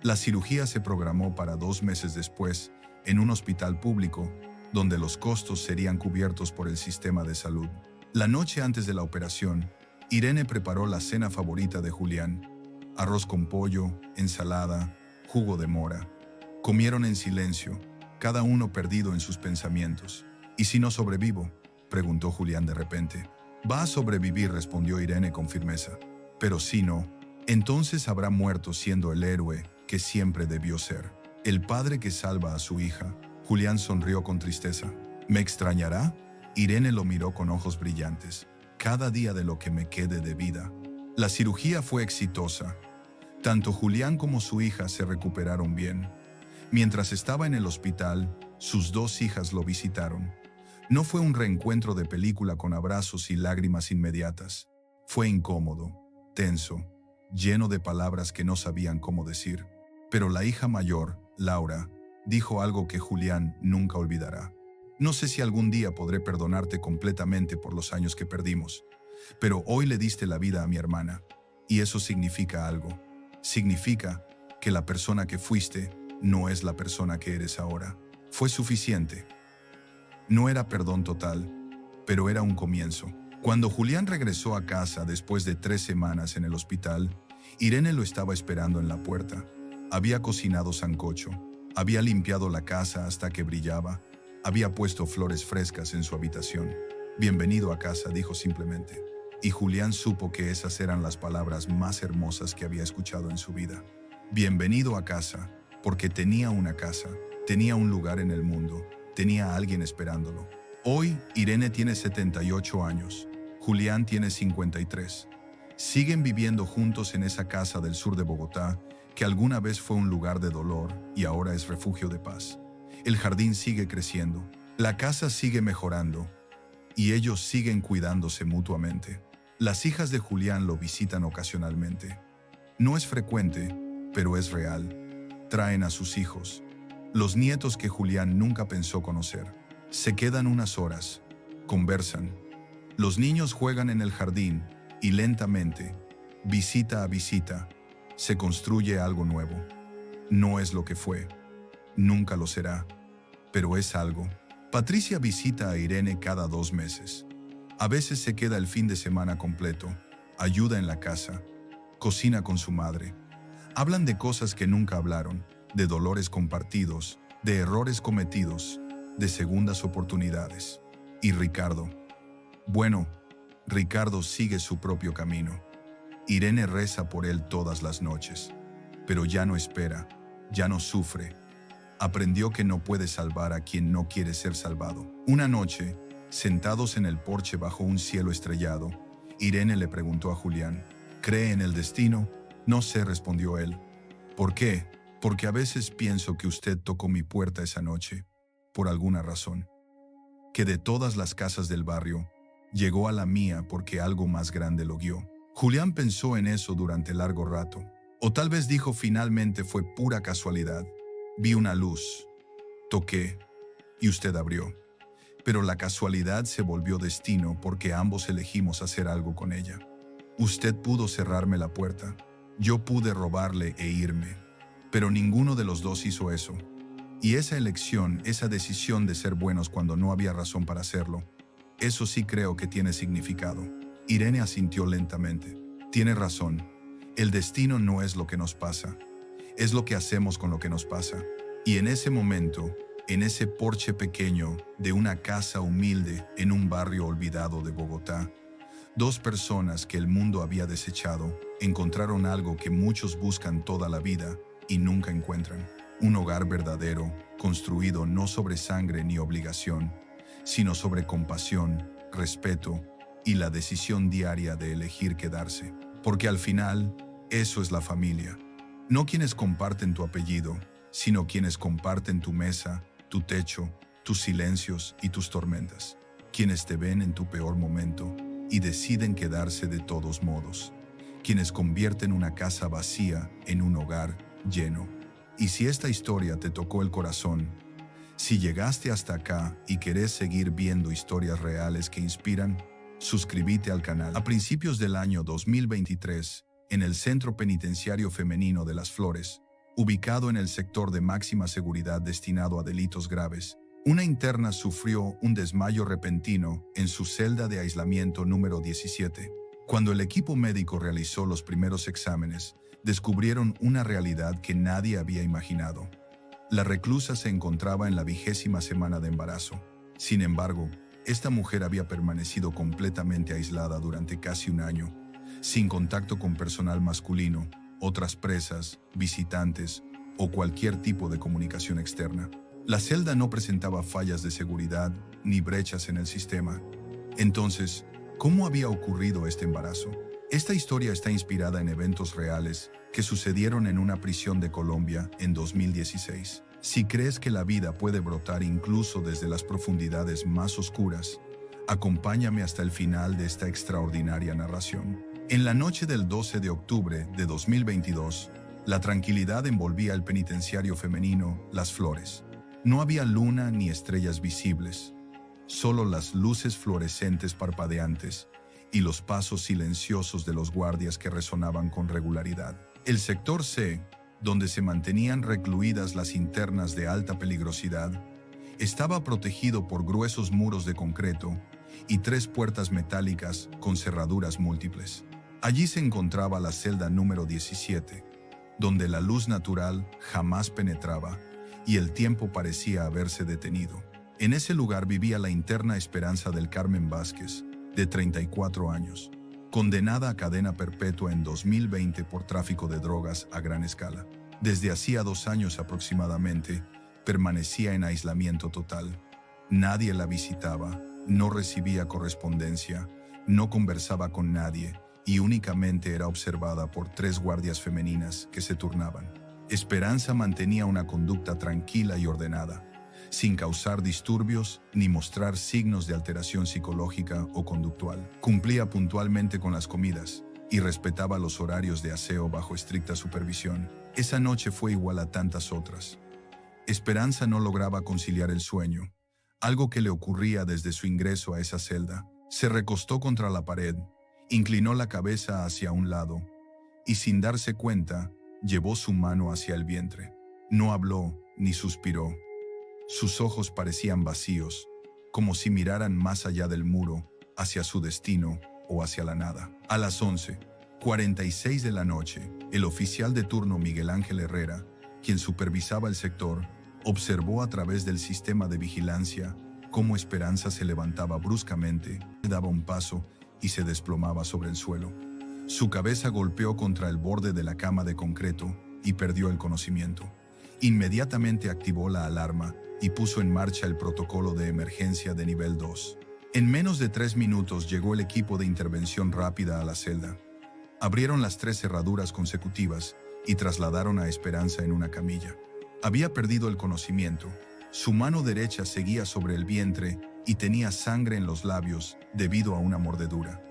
La cirugía se programó para 2 meses después, en un hospital público, donde los costos serían cubiertos por el sistema de salud. La noche antes de la operación, Irene preparó la cena favorita de Julián: arroz con pollo, ensalada, jugo de mora. Comieron en silencio, cada uno perdido en sus pensamientos. ¿Y si no sobrevivo?, preguntó Julián de repente. Va a sobrevivir, respondió Irene con firmeza. Pero si no, entonces habrá muerto siendo el héroe que siempre debió ser, el padre que salva a su hija. Julián sonrió con tristeza. ¿Me extrañará? Irene lo miró con ojos brillantes. Cada día de lo que me quede de vida. La cirugía fue exitosa. Tanto Julián como su hija se recuperaron bien. Mientras estaba en el hospital, sus 2 hijas lo visitaron. No fue un reencuentro de película con abrazos y lágrimas inmediatas. Fue incómodo, tenso, lleno de palabras que no sabían cómo decir. Pero la hija mayor, Laura, dijo algo que Julián nunca olvidará. No sé si algún día podré perdonarte completamente por los años que perdimos, pero hoy le diste la vida a mi hermana, y eso significa algo. Significa que la persona que fuiste no es la persona que eres ahora. Fue suficiente. No era perdón total, pero era un comienzo. Cuando Julián regresó a casa después de 3 semanas en el hospital, Irene lo estaba esperando en la puerta. Había cocinado sancocho, había limpiado la casa hasta que brillaba, había puesto flores frescas en su habitación. Bienvenido a casa, dijo simplemente. Y Julián supo que esas eran las palabras más hermosas que había escuchado en su vida. Bienvenido a casa, porque tenía una casa, tenía un lugar en el mundo, tenía a alguien esperándolo. Hoy, Irene tiene 78 años, Julián tiene 53. Siguen viviendo juntos en esa casa del sur de Bogotá, que alguna vez fue un lugar de dolor y ahora es refugio de paz. El jardín sigue creciendo, la casa sigue mejorando y ellos siguen cuidándose mutuamente. Las hijas de Julián lo visitan ocasionalmente. No es frecuente, pero es real. Traen a sus hijos, los nietos que Julián nunca pensó conocer. Se quedan unas horas, conversan. Los niños juegan en el jardín y lentamente, visita a visita, se construye algo nuevo. No es lo que fue, nunca lo será, pero es algo. Patricia visita a Irene cada 2 meses. A veces se queda el fin de semana completo, ayuda en la casa, cocina con su madre. Hablan de cosas que nunca hablaron, de dolores compartidos, de errores cometidos, de segundas oportunidades. ¿Y Ricardo? Bueno, Ricardo sigue su propio camino. Irene reza por él todas las noches, pero ya no espera, ya no sufre. Aprendió que no puede salvar a quien no quiere ser salvado. Una noche, sentados en el porche bajo un cielo estrellado, Irene le preguntó a Julián, ¿cree en el destino? No sé, respondió él. ¿Por qué? Porque a veces pienso que usted tocó mi puerta esa noche, por alguna razón. Que de todas las casas del barrio, llegó a la mía porque algo más grande lo guió. Julián pensó en eso durante largo rato. O tal vez dijo finalmente fue pura casualidad. Vi una luz, toqué, y usted abrió. Pero la casualidad se volvió destino porque ambos elegimos hacer algo con ella. Usted pudo cerrarme la puerta, yo pude robarle e irme, pero ninguno de los dos hizo eso. Y esa elección, esa decisión de ser buenos cuando no había razón para hacerlo, eso sí creo que tiene significado. Irene asintió lentamente. Tiene razón, el destino no es lo que nos pasa, es lo que hacemos con lo que nos pasa. Y en ese momento, en ese porche pequeño de una casa humilde en un barrio olvidado de Bogotá, 2 personas que el mundo había desechado encontraron algo que muchos buscan toda la vida y nunca encuentran. Un hogar verdadero, construido no sobre sangre ni obligación, sino sobre compasión, respeto y la decisión diaria de elegir quedarse. Porque al final, eso es la familia. No quienes comparten tu apellido, sino quienes comparten tu mesa, tu techo, tus silencios y tus tormentas. Quienes te ven en tu peor momento y deciden quedarse de todos modos. Quienes convierten una casa vacía en un hogar lleno. Y si esta historia te tocó el corazón, si llegaste hasta acá y querés seguir viendo historias reales que inspiran, suscríbete al canal. A principios del año 2023, en el Centro Penitenciario Femenino de Las Flores, ubicado en el sector de máxima seguridad destinado a delitos graves, una interna sufrió un desmayo repentino en su celda de aislamiento número 17. Cuando el equipo médico realizó los primeros exámenes, descubrieron una realidad que nadie había imaginado. La reclusa se encontraba en la 20ª semana de embarazo. Sin embargo, esta mujer había permanecido completamente aislada durante casi un año, sin contacto con personal masculino, otras presas, visitantes o cualquier tipo de comunicación externa. La celda no presentaba fallas de seguridad ni brechas en el sistema. Entonces, ¿cómo había ocurrido este embarazo? Esta historia está inspirada en eventos reales que sucedieron en una prisión de Colombia en 2016. Si crees que la vida puede brotar incluso desde las profundidades más oscuras, acompáñame hasta el final de esta extraordinaria narración. En la noche del 12 de octubre de 2022, la tranquilidad envolvía el penitenciario femenino Las Flores. No había luna ni estrellas visibles, solo las luces fluorescentes parpadeantes y los pasos silenciosos de los guardias que resonaban con regularidad. El sector C, donde se mantenían recluidas las internas de alta peligrosidad, estaba protegido por gruesos muros de concreto y 3 puertas metálicas con cerraduras múltiples. Allí se encontraba la celda número 17, donde la luz natural jamás penetraba y el tiempo parecía haberse detenido. En ese lugar vivía la interna Esperanza del Carmen Vázquez, de 34 años, condenada a cadena perpetua en 2020 por tráfico de drogas a gran escala. Desde hacía 2 años aproximadamente, permanecía en aislamiento total. Nadie la visitaba, no recibía correspondencia, no conversaba con nadie y únicamente era observada por 3 guardias femeninas que se turnaban. Esperanza mantenía una conducta tranquila y ordenada, sin causar disturbios ni mostrar signos de alteración psicológica o conductual. Cumplía puntualmente con las comidas y respetaba los horarios de aseo bajo estricta supervisión. Esa noche fue igual a tantas otras. Esperanza no lograba conciliar el sueño, algo que le ocurría desde su ingreso a esa celda. Se recostó contra la pared, inclinó la cabeza hacia un lado y, sin darse cuenta, llevó su mano hacia el vientre. No habló ni suspiró. Sus ojos parecían vacíos, como si miraran más allá del muro, hacia su destino o hacia la nada. A las 11:46 de la noche, el oficial de turno Miguel Ángel Herrera, quien supervisaba el sector, observó a través del sistema de vigilancia cómo Esperanza se levantaba bruscamente, daba un paso y se desplomaba sobre el suelo. Su cabeza golpeó contra el borde de la cama de concreto y perdió el conocimiento. Inmediatamente activó la alarma y puso en marcha el protocolo de emergencia de nivel 2. En menos de 3 minutos llegó el equipo de intervención rápida a la celda. Abrieron las 3 cerraduras consecutivas y trasladaron a Esperanza en una camilla. Había perdido el conocimiento. Su mano derecha seguía sobre el vientre y tenía sangre en los labios debido a una mordedura.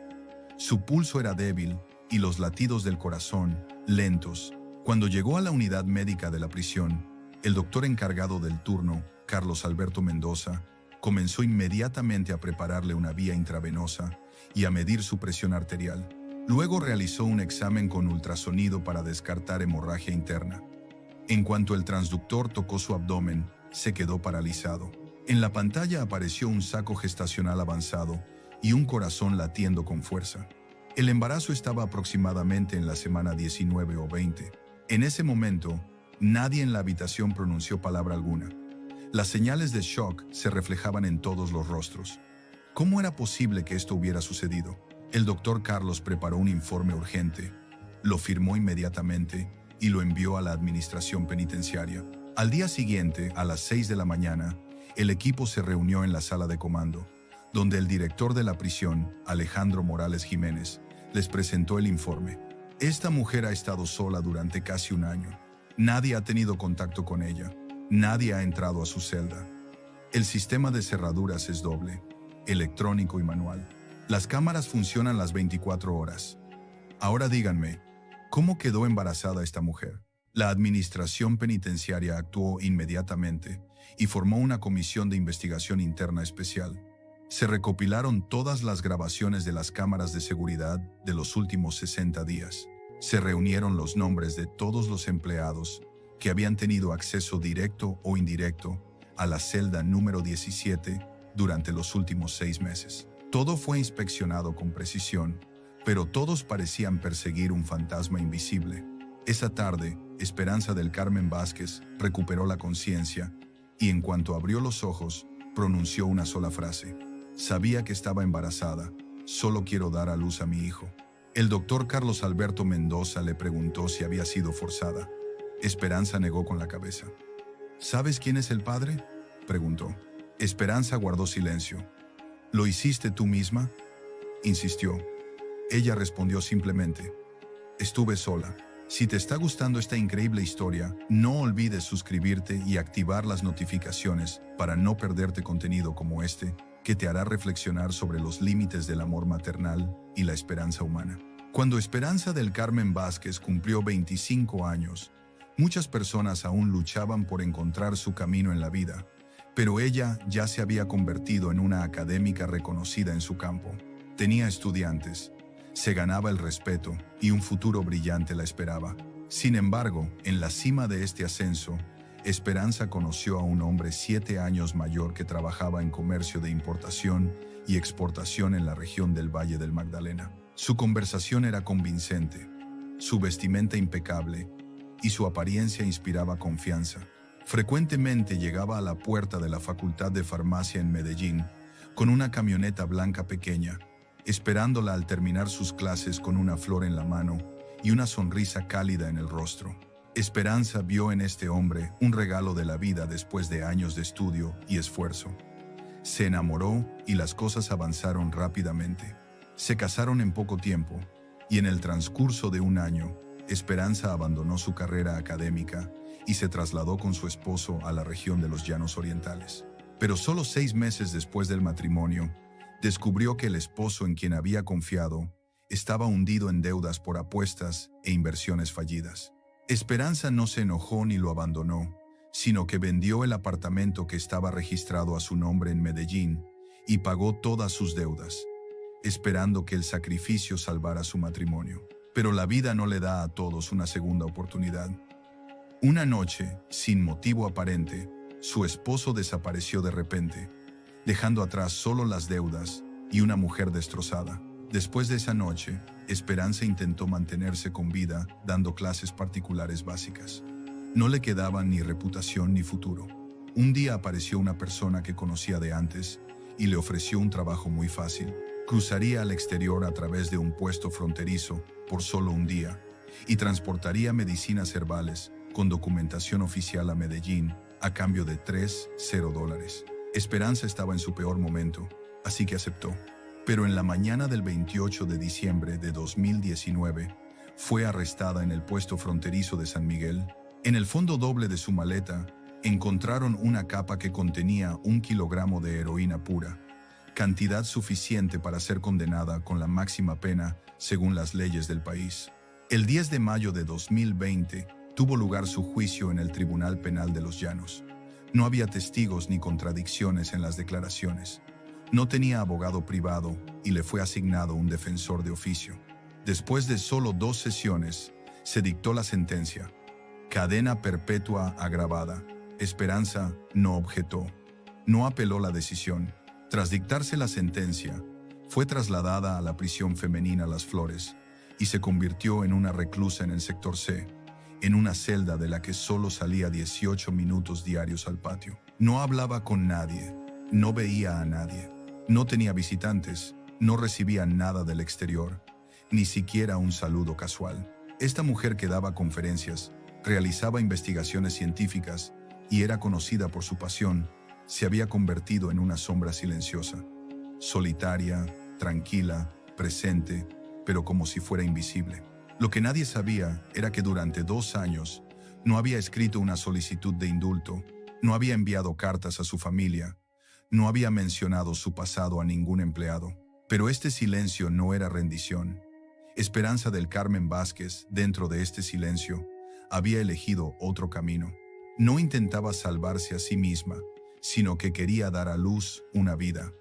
Su pulso era débil y los latidos del corazón lentos. Cuando llegó a la unidad médica de la prisión, el doctor encargado del turno, Carlos Alberto Mendoza, comenzó inmediatamente a prepararle una vía intravenosa y a medir su presión arterial. Luego realizó un examen con ultrasonido para descartar hemorragia interna. En cuanto el transductor tocó su abdomen, se quedó paralizado. En la pantalla apareció un saco gestacional avanzado y un corazón latiendo con fuerza. El embarazo estaba aproximadamente en la semana 19 o 20. En ese momento, nadie en la habitación pronunció palabra alguna. Las señales de shock se reflejaban en todos los rostros. ¿Cómo era posible que esto hubiera sucedido? El doctor Carlos preparó un informe urgente, lo firmó inmediatamente y lo envió a la administración penitenciaria. Al día siguiente, a las 6 de la mañana, el equipo se reunió en la sala de comando, donde el director de la prisión, Alejandro Morales Jiménez, les presentó el informe. Esta mujer ha estado sola durante casi un año. Nadie ha tenido contacto con ella. Nadie ha entrado a su celda. El sistema de cerraduras es doble, electrónico y manual. Las cámaras funcionan las 24 horas. Ahora díganme, ¿cómo quedó embarazada esta mujer? La administración penitenciaria actuó inmediatamente y formó una comisión de investigación interna especial. Se recopilaron todas las grabaciones de las cámaras de seguridad de los últimos 60 días. Se reunieron los nombres de todos los empleados que habían tenido acceso directo o indirecto a la celda número 17 durante los últimos 6 meses. Todo fue inspeccionado con precisión, pero todos parecían perseguir un fantasma invisible. Esa tarde, Esperanza del Carmen Vázquez recuperó la conciencia y en cuanto abrió los ojos, pronunció una sola frase. Sabía que estaba embarazada, solo quiero dar a luz a mi hijo. El doctor Carlos Alberto Mendoza le preguntó si había sido forzada. Esperanza negó con la cabeza. ¿Sabes quién es el padre?, preguntó. Esperanza guardó silencio. ¿Lo hiciste tú misma?, insistió. Ella respondió simplemente. Estuve sola. Si te está gustando esta increíble historia, no olvides suscribirte y activar las notificaciones para no perderte contenido como este, que te hará reflexionar sobre los límites del amor maternal y la esperanza humana. Cuando Esperanza del Carmen Vázquez cumplió 25 años, muchas personas aún luchaban por encontrar su camino en la vida, pero ella ya se había convertido en una académica reconocida en su campo. Tenía estudiantes, se ganaba el respeto y un futuro brillante la esperaba. Sin embargo, en la cima de este ascenso, Esperanza conoció a un hombre 7 años mayor que trabajaba en comercio de importación y exportación en la región del Valle del Magdalena. Su conversación era convincente, su vestimenta impecable y su apariencia inspiraba confianza. Frecuentemente llegaba a la puerta de la Facultad de Farmacia en Medellín con una camioneta blanca pequeña, esperándola al terminar sus clases con una flor en la mano y una sonrisa cálida en el rostro. Esperanza vio en este hombre un regalo de la vida después de años de estudio y esfuerzo. Se enamoró y las cosas avanzaron rápidamente. Se casaron en poco tiempo, y en el transcurso de un año, Esperanza abandonó su carrera académica y se trasladó con su esposo a la región de los Llanos Orientales. Pero solo 6 meses después del matrimonio, descubrió que el esposo en quien había confiado estaba hundido en deudas por apuestas e inversiones fallidas. Esperanza no se enojó ni lo abandonó, sino que vendió el apartamento que estaba registrado a su nombre en Medellín y pagó todas sus deudas, esperando que el sacrificio salvara su matrimonio. Pero la vida no le da a todos una segunda oportunidad. Una noche, sin motivo aparente, su esposo desapareció de repente, dejando atrás solo las deudas y una mujer destrozada. Después de esa noche, Esperanza intentó mantenerse con vida dando clases particulares básicas. No le quedaban ni reputación ni futuro. Un día apareció una persona que conocía de antes y le ofreció un trabajo muy fácil. Cruzaría al exterior a través de un puesto fronterizo por solo un día y transportaría medicinas herbales con documentación oficial a Medellín a cambio de $3,000. Esperanza estaba en su peor momento, así que aceptó. Pero en la mañana del 28 de diciembre de 2019, fue arrestada en el puesto fronterizo de San Miguel. En el fondo doble de su maleta, encontraron una capa que contenía 1 kilogramo de heroína pura, cantidad suficiente para ser condenada con la máxima pena según las leyes del país. El 10 de mayo de 2020 tuvo lugar su juicio en el Tribunal Penal de los Llanos. No había testigos ni contradicciones en las declaraciones. No tenía abogado privado y le fue asignado un defensor de oficio. Después de solo 2 sesiones, se dictó la sentencia: cadena perpetua agravada. Esperanza no objetó. No apeló la decisión. Tras dictarse la sentencia, fue trasladada a la prisión femenina Las Flores y se convirtió en una reclusa en el sector C, en una celda de la que solo salía 18 minutos diarios al patio. No hablaba con nadie, no veía a nadie, no tenía visitantes, no recibía nada del exterior, ni siquiera un saludo casual. Esta mujer que daba conferencias, realizaba investigaciones científicas y era conocida por su pasión, se había convertido en una sombra silenciosa, solitaria, tranquila, presente, pero como si fuera invisible. Lo que nadie sabía era que durante 2 años no había escrito una solicitud de indulto, no había enviado cartas a su familia, no había mencionado su pasado a ningún empleado. Pero este silencio no era rendición. Esperanza del Carmen Vázquez, dentro de este silencio, había elegido otro camino. No intentaba salvarse a sí misma, sino que quería dar a luz una vida,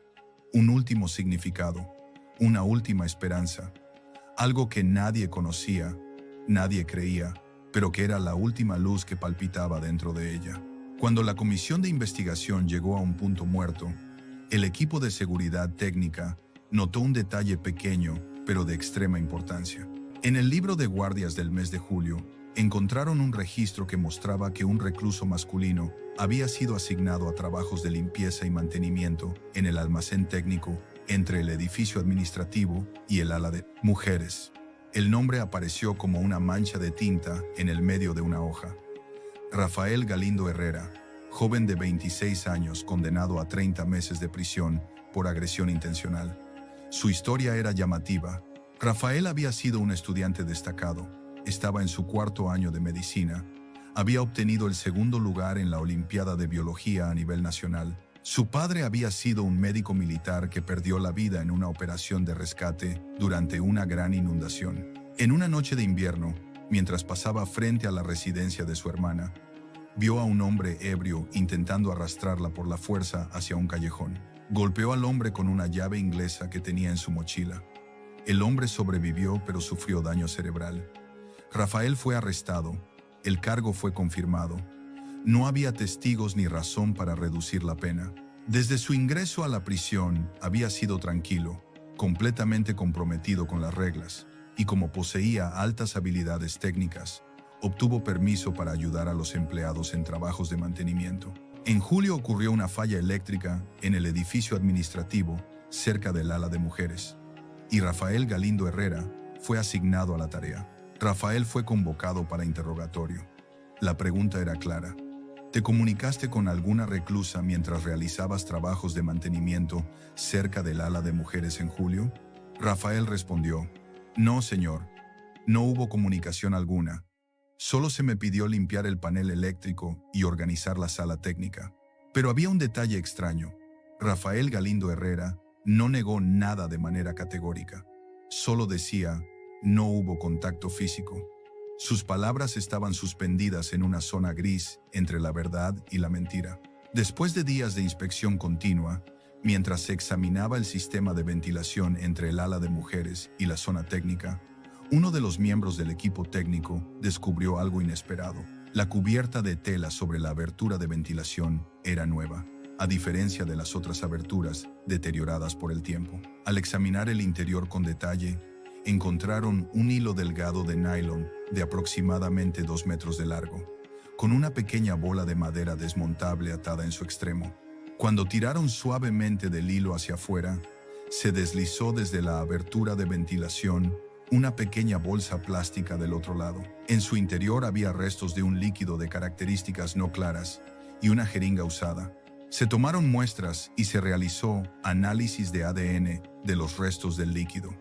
un último significado, una última esperanza, algo que nadie conocía, nadie creía, pero que era la última luz que palpitaba dentro de ella. Cuando la comisión de investigación llegó a un punto muerto, el equipo de seguridad técnica notó un detalle pequeño, pero de extrema importancia. En el libro de guardias del mes de julio, encontraron un registro que mostraba que un recluso masculino había sido asignado a trabajos de limpieza y mantenimiento en el almacén técnico entre el edificio administrativo y el ala de mujeres. El nombre apareció como una mancha de tinta en el medio de una hoja. Rafael Galindo Herrera, joven de 26 años condenado a 30 meses de prisión por agresión intencional. Su historia era llamativa. Rafael había sido un estudiante destacado, estaba en su 4º año de medicina, había obtenido el 2º lugar en la Olimpiada de Biología a nivel nacional. Su padre había sido un médico militar que perdió la vida en una operación de rescate durante una gran inundación. En una noche de invierno, mientras pasaba frente a la residencia de su hermana, vio a un hombre ebrio intentando arrastrarla por la fuerza hacia un callejón. Golpeó al hombre con una llave inglesa que tenía en su mochila. El hombre sobrevivió, pero sufrió daño cerebral. Rafael fue arrestado. El cargo fue confirmado. No había testigos ni razón para reducir la pena. Desde su ingreso a la prisión había sido tranquilo, completamente comprometido con las reglas, y como poseía altas habilidades técnicas, obtuvo permiso para ayudar a los empleados en trabajos de mantenimiento. En julio ocurrió una falla eléctrica en el edificio administrativo cerca del ala de mujeres, y Rafael Galindo Herrera fue asignado a la tarea. Rafael fue convocado para interrogatorio. La pregunta era clara: ¿te comunicaste con alguna reclusa mientras realizabas trabajos de mantenimiento cerca del ala de mujeres en julio? Rafael respondió: No, señor. No hubo comunicación alguna. Solo se me pidió limpiar el panel eléctrico y organizar la sala técnica. Pero había un detalle extraño. Rafael Galindo Herrera no negó nada de manera categórica. Solo decía, no hubo contacto físico. Sus palabras estaban suspendidas en una zona gris entre la verdad y la mentira. Después de días de inspección continua, mientras se examinaba el sistema de ventilación entre el ala de mujeres y la zona técnica, uno de los miembros del equipo técnico descubrió algo inesperado. La cubierta de tela sobre la abertura de ventilación era nueva, a diferencia de las otras aberturas deterioradas por el tiempo. Al examinar el interior con detalle, encontraron un hilo delgado de nylon de aproximadamente 2 metros de largo, con una pequeña bola de madera desmontable atada en su extremo. Cuando tiraron suavemente del hilo hacia afuera, se deslizó desde la abertura de ventilación una pequeña bolsa plástica del otro lado. En su interior había restos de un líquido de características no claras y una jeringa usada. Se tomaron muestras y se realizó análisis de ADN de los restos del líquido.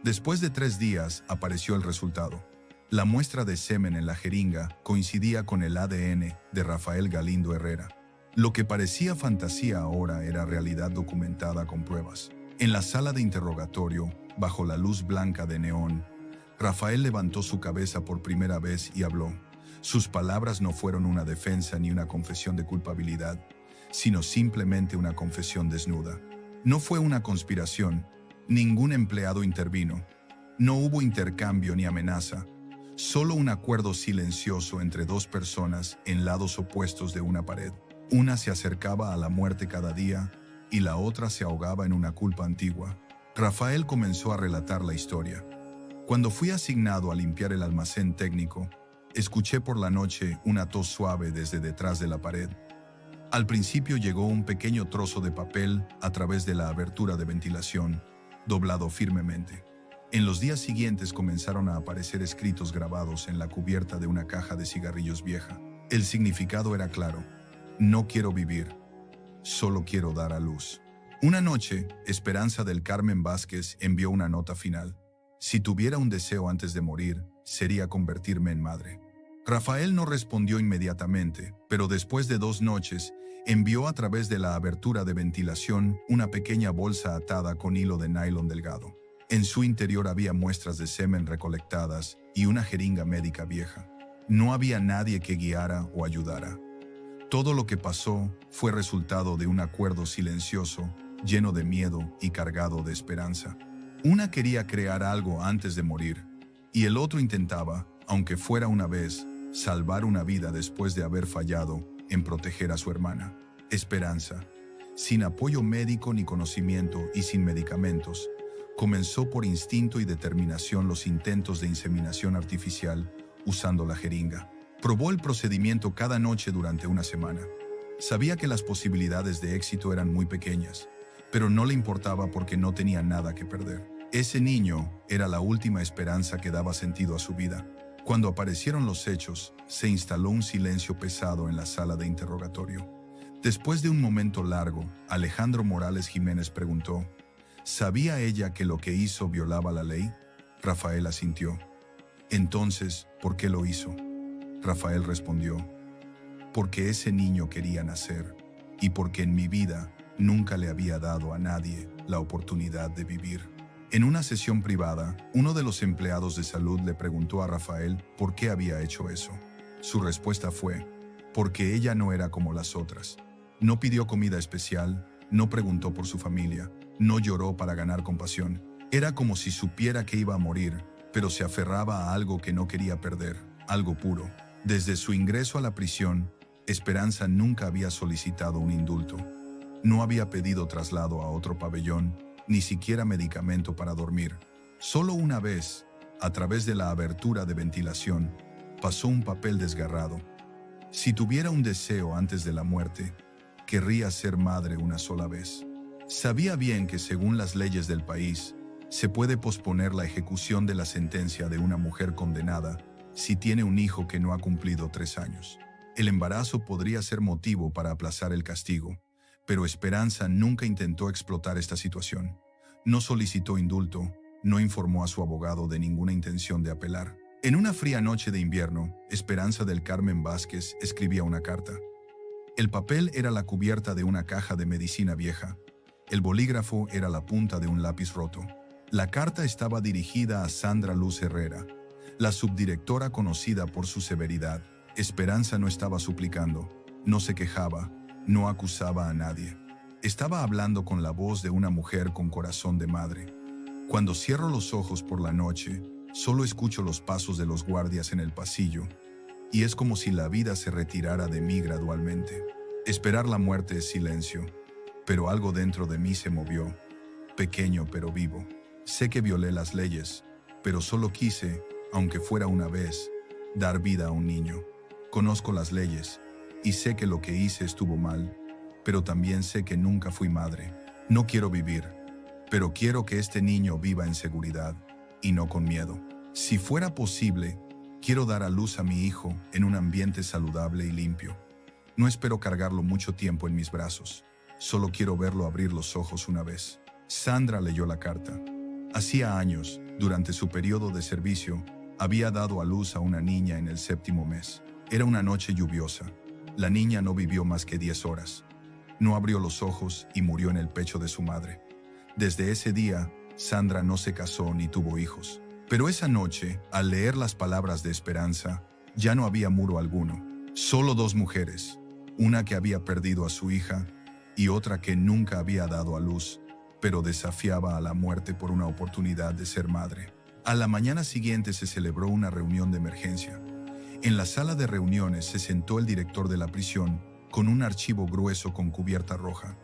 Después de 3 días apareció el resultado. La muestra de semen en la jeringa coincidía con el ADN de Rafael Galindo Herrera. Lo que parecía fantasía ahora era realidad documentada con pruebas. En la sala de interrogatorio, bajo la luz blanca de neón, Rafael levantó su cabeza por primera vez y habló. Sus palabras no fueron una defensa ni una confesión de culpabilidad, sino simplemente una confesión desnuda. No fue una conspiración, ningún empleado intervino, no hubo intercambio ni amenaza, solo un acuerdo silencioso entre 2 personas en lados opuestos de una pared. Una se acercaba a la muerte cada día y la otra se ahogaba en una culpa antigua. Rafael comenzó a relatar la historia. Cuando fui asignado a limpiar el almacén técnico, escuché por la noche una tos suave desde detrás de la pared. Al principio llegó un pequeño trozo de papel a través de la abertura de ventilación, doblado firmemente. En los días siguientes comenzaron a aparecer escritos grabados en la cubierta de una caja de cigarrillos vieja. El significado era claro: no quiero vivir, solo quiero dar a luz. Una noche, Esperanza del Carmen Vázquez envió una nota final. Si tuviera un deseo antes de morir, sería convertirme en madre. Rafael no respondió inmediatamente, pero después de 2 noches, envió a través de la abertura de ventilación una pequeña bolsa atada con hilo de nylon delgado. En su interior había muestras de semen recolectadas y una jeringa médica vieja. No había nadie que guiara o ayudara. Todo lo que pasó fue resultado de un acuerdo silencioso, lleno de miedo y cargado de esperanza. Una quería crear algo antes de morir, y el otro intentaba, aunque fuera una vez, salvar una vida después de haber fallado en proteger a su hermana. Esperanza, sin apoyo médico ni conocimiento y sin medicamentos, comenzó por instinto y determinación los intentos de inseminación artificial usando la jeringa. Probó el procedimiento cada noche durante una semana. Sabía que las posibilidades de éxito eran muy pequeñas, pero no le importaba porque no tenía nada que perder. Ese niño era la última esperanza que daba sentido a su vida. Cuando aparecieron los hechos, se instaló un silencio pesado en la sala de interrogatorio. Después de un momento largo, Alejandro Morales Jiménez preguntó: ¿sabía ella que lo que hizo violaba la ley? Rafael asintió. Entonces, ¿por qué lo hizo? Rafael respondió: porque ese niño quería nacer y porque en mi vida nunca le había dado a nadie la oportunidad de vivir. En una sesión privada, uno de los empleados de salud le preguntó a Rafael por qué había hecho eso. Su respuesta fue: porque ella no era como las otras. No pidió comida especial, no preguntó por su familia, no lloró para ganar compasión. Era como si supiera que iba a morir, pero se aferraba a algo que no quería perder, algo puro. Desde su ingreso a la prisión, Esperanza nunca había solicitado un indulto. No había pedido traslado a otro pabellón, ni siquiera medicamento para dormir. Solo una vez, a través de la abertura de ventilación, pasó un papel desgarrado. Si tuviera un deseo antes de la muerte, querría ser madre una sola vez. Sabía bien que según las leyes del país, se puede posponer la ejecución de la sentencia de una mujer condenada si tiene un hijo que no ha cumplido 3 años. El embarazo podría ser motivo para aplazar el castigo, pero Esperanza nunca intentó explotar esta situación. No solicitó indulto, No informó a su abogado de ninguna intención de apelar. En una fría noche de invierno, Esperanza del Carmen Vázquez escribía una carta. El papel era la cubierta de una caja de medicina vieja. El bolígrafo era la punta de un lápiz roto. La carta estaba dirigida a Sandra Luz Herrera, la subdirectora conocida por su severidad. Esperanza no estaba suplicando, no se quejaba, no acusaba a nadie. Estaba hablando con la voz de una mujer con corazón de madre. Cuando cierro los ojos por la noche, solo escucho los pasos de los guardias en el pasillo, y es como si la vida se retirara de mí gradualmente. Esperar la muerte es silencio, pero algo dentro de mí se movió, pequeño pero vivo. Sé que violé las leyes, pero solo quise, aunque fuera una vez, dar vida a un niño. Conozco las leyes, y sé que lo que hice estuvo mal, pero también sé que nunca fui madre. No quiero vivir, pero quiero que este niño viva en seguridad, y no con miedo. Si fuera posible, quiero dar a luz a mi hijo en un ambiente saludable y limpio. No espero cargarlo mucho tiempo en mis brazos. Solo quiero verlo abrir los ojos una vez. Sandra leyó la carta. Hacía años, durante su periodo de servicio, había dado a luz a una niña en el 7º mes. Era una noche lluviosa. La niña no vivió más que 10 horas. No abrió los ojos y murió en el pecho de su madre. Desde ese día, Sandra no se casó ni tuvo hijos. Pero esa noche, al leer las palabras de Esperanza, ya no había muro alguno. Solo dos mujeres, una que había perdido a su hija y otra que nunca había dado a luz, pero desafiaba a la muerte por una oportunidad de ser madre. A la mañana siguiente se celebró una reunión de emergencia. En la sala de reuniones se sentó el director de la prisión con un archivo grueso con cubierta roja.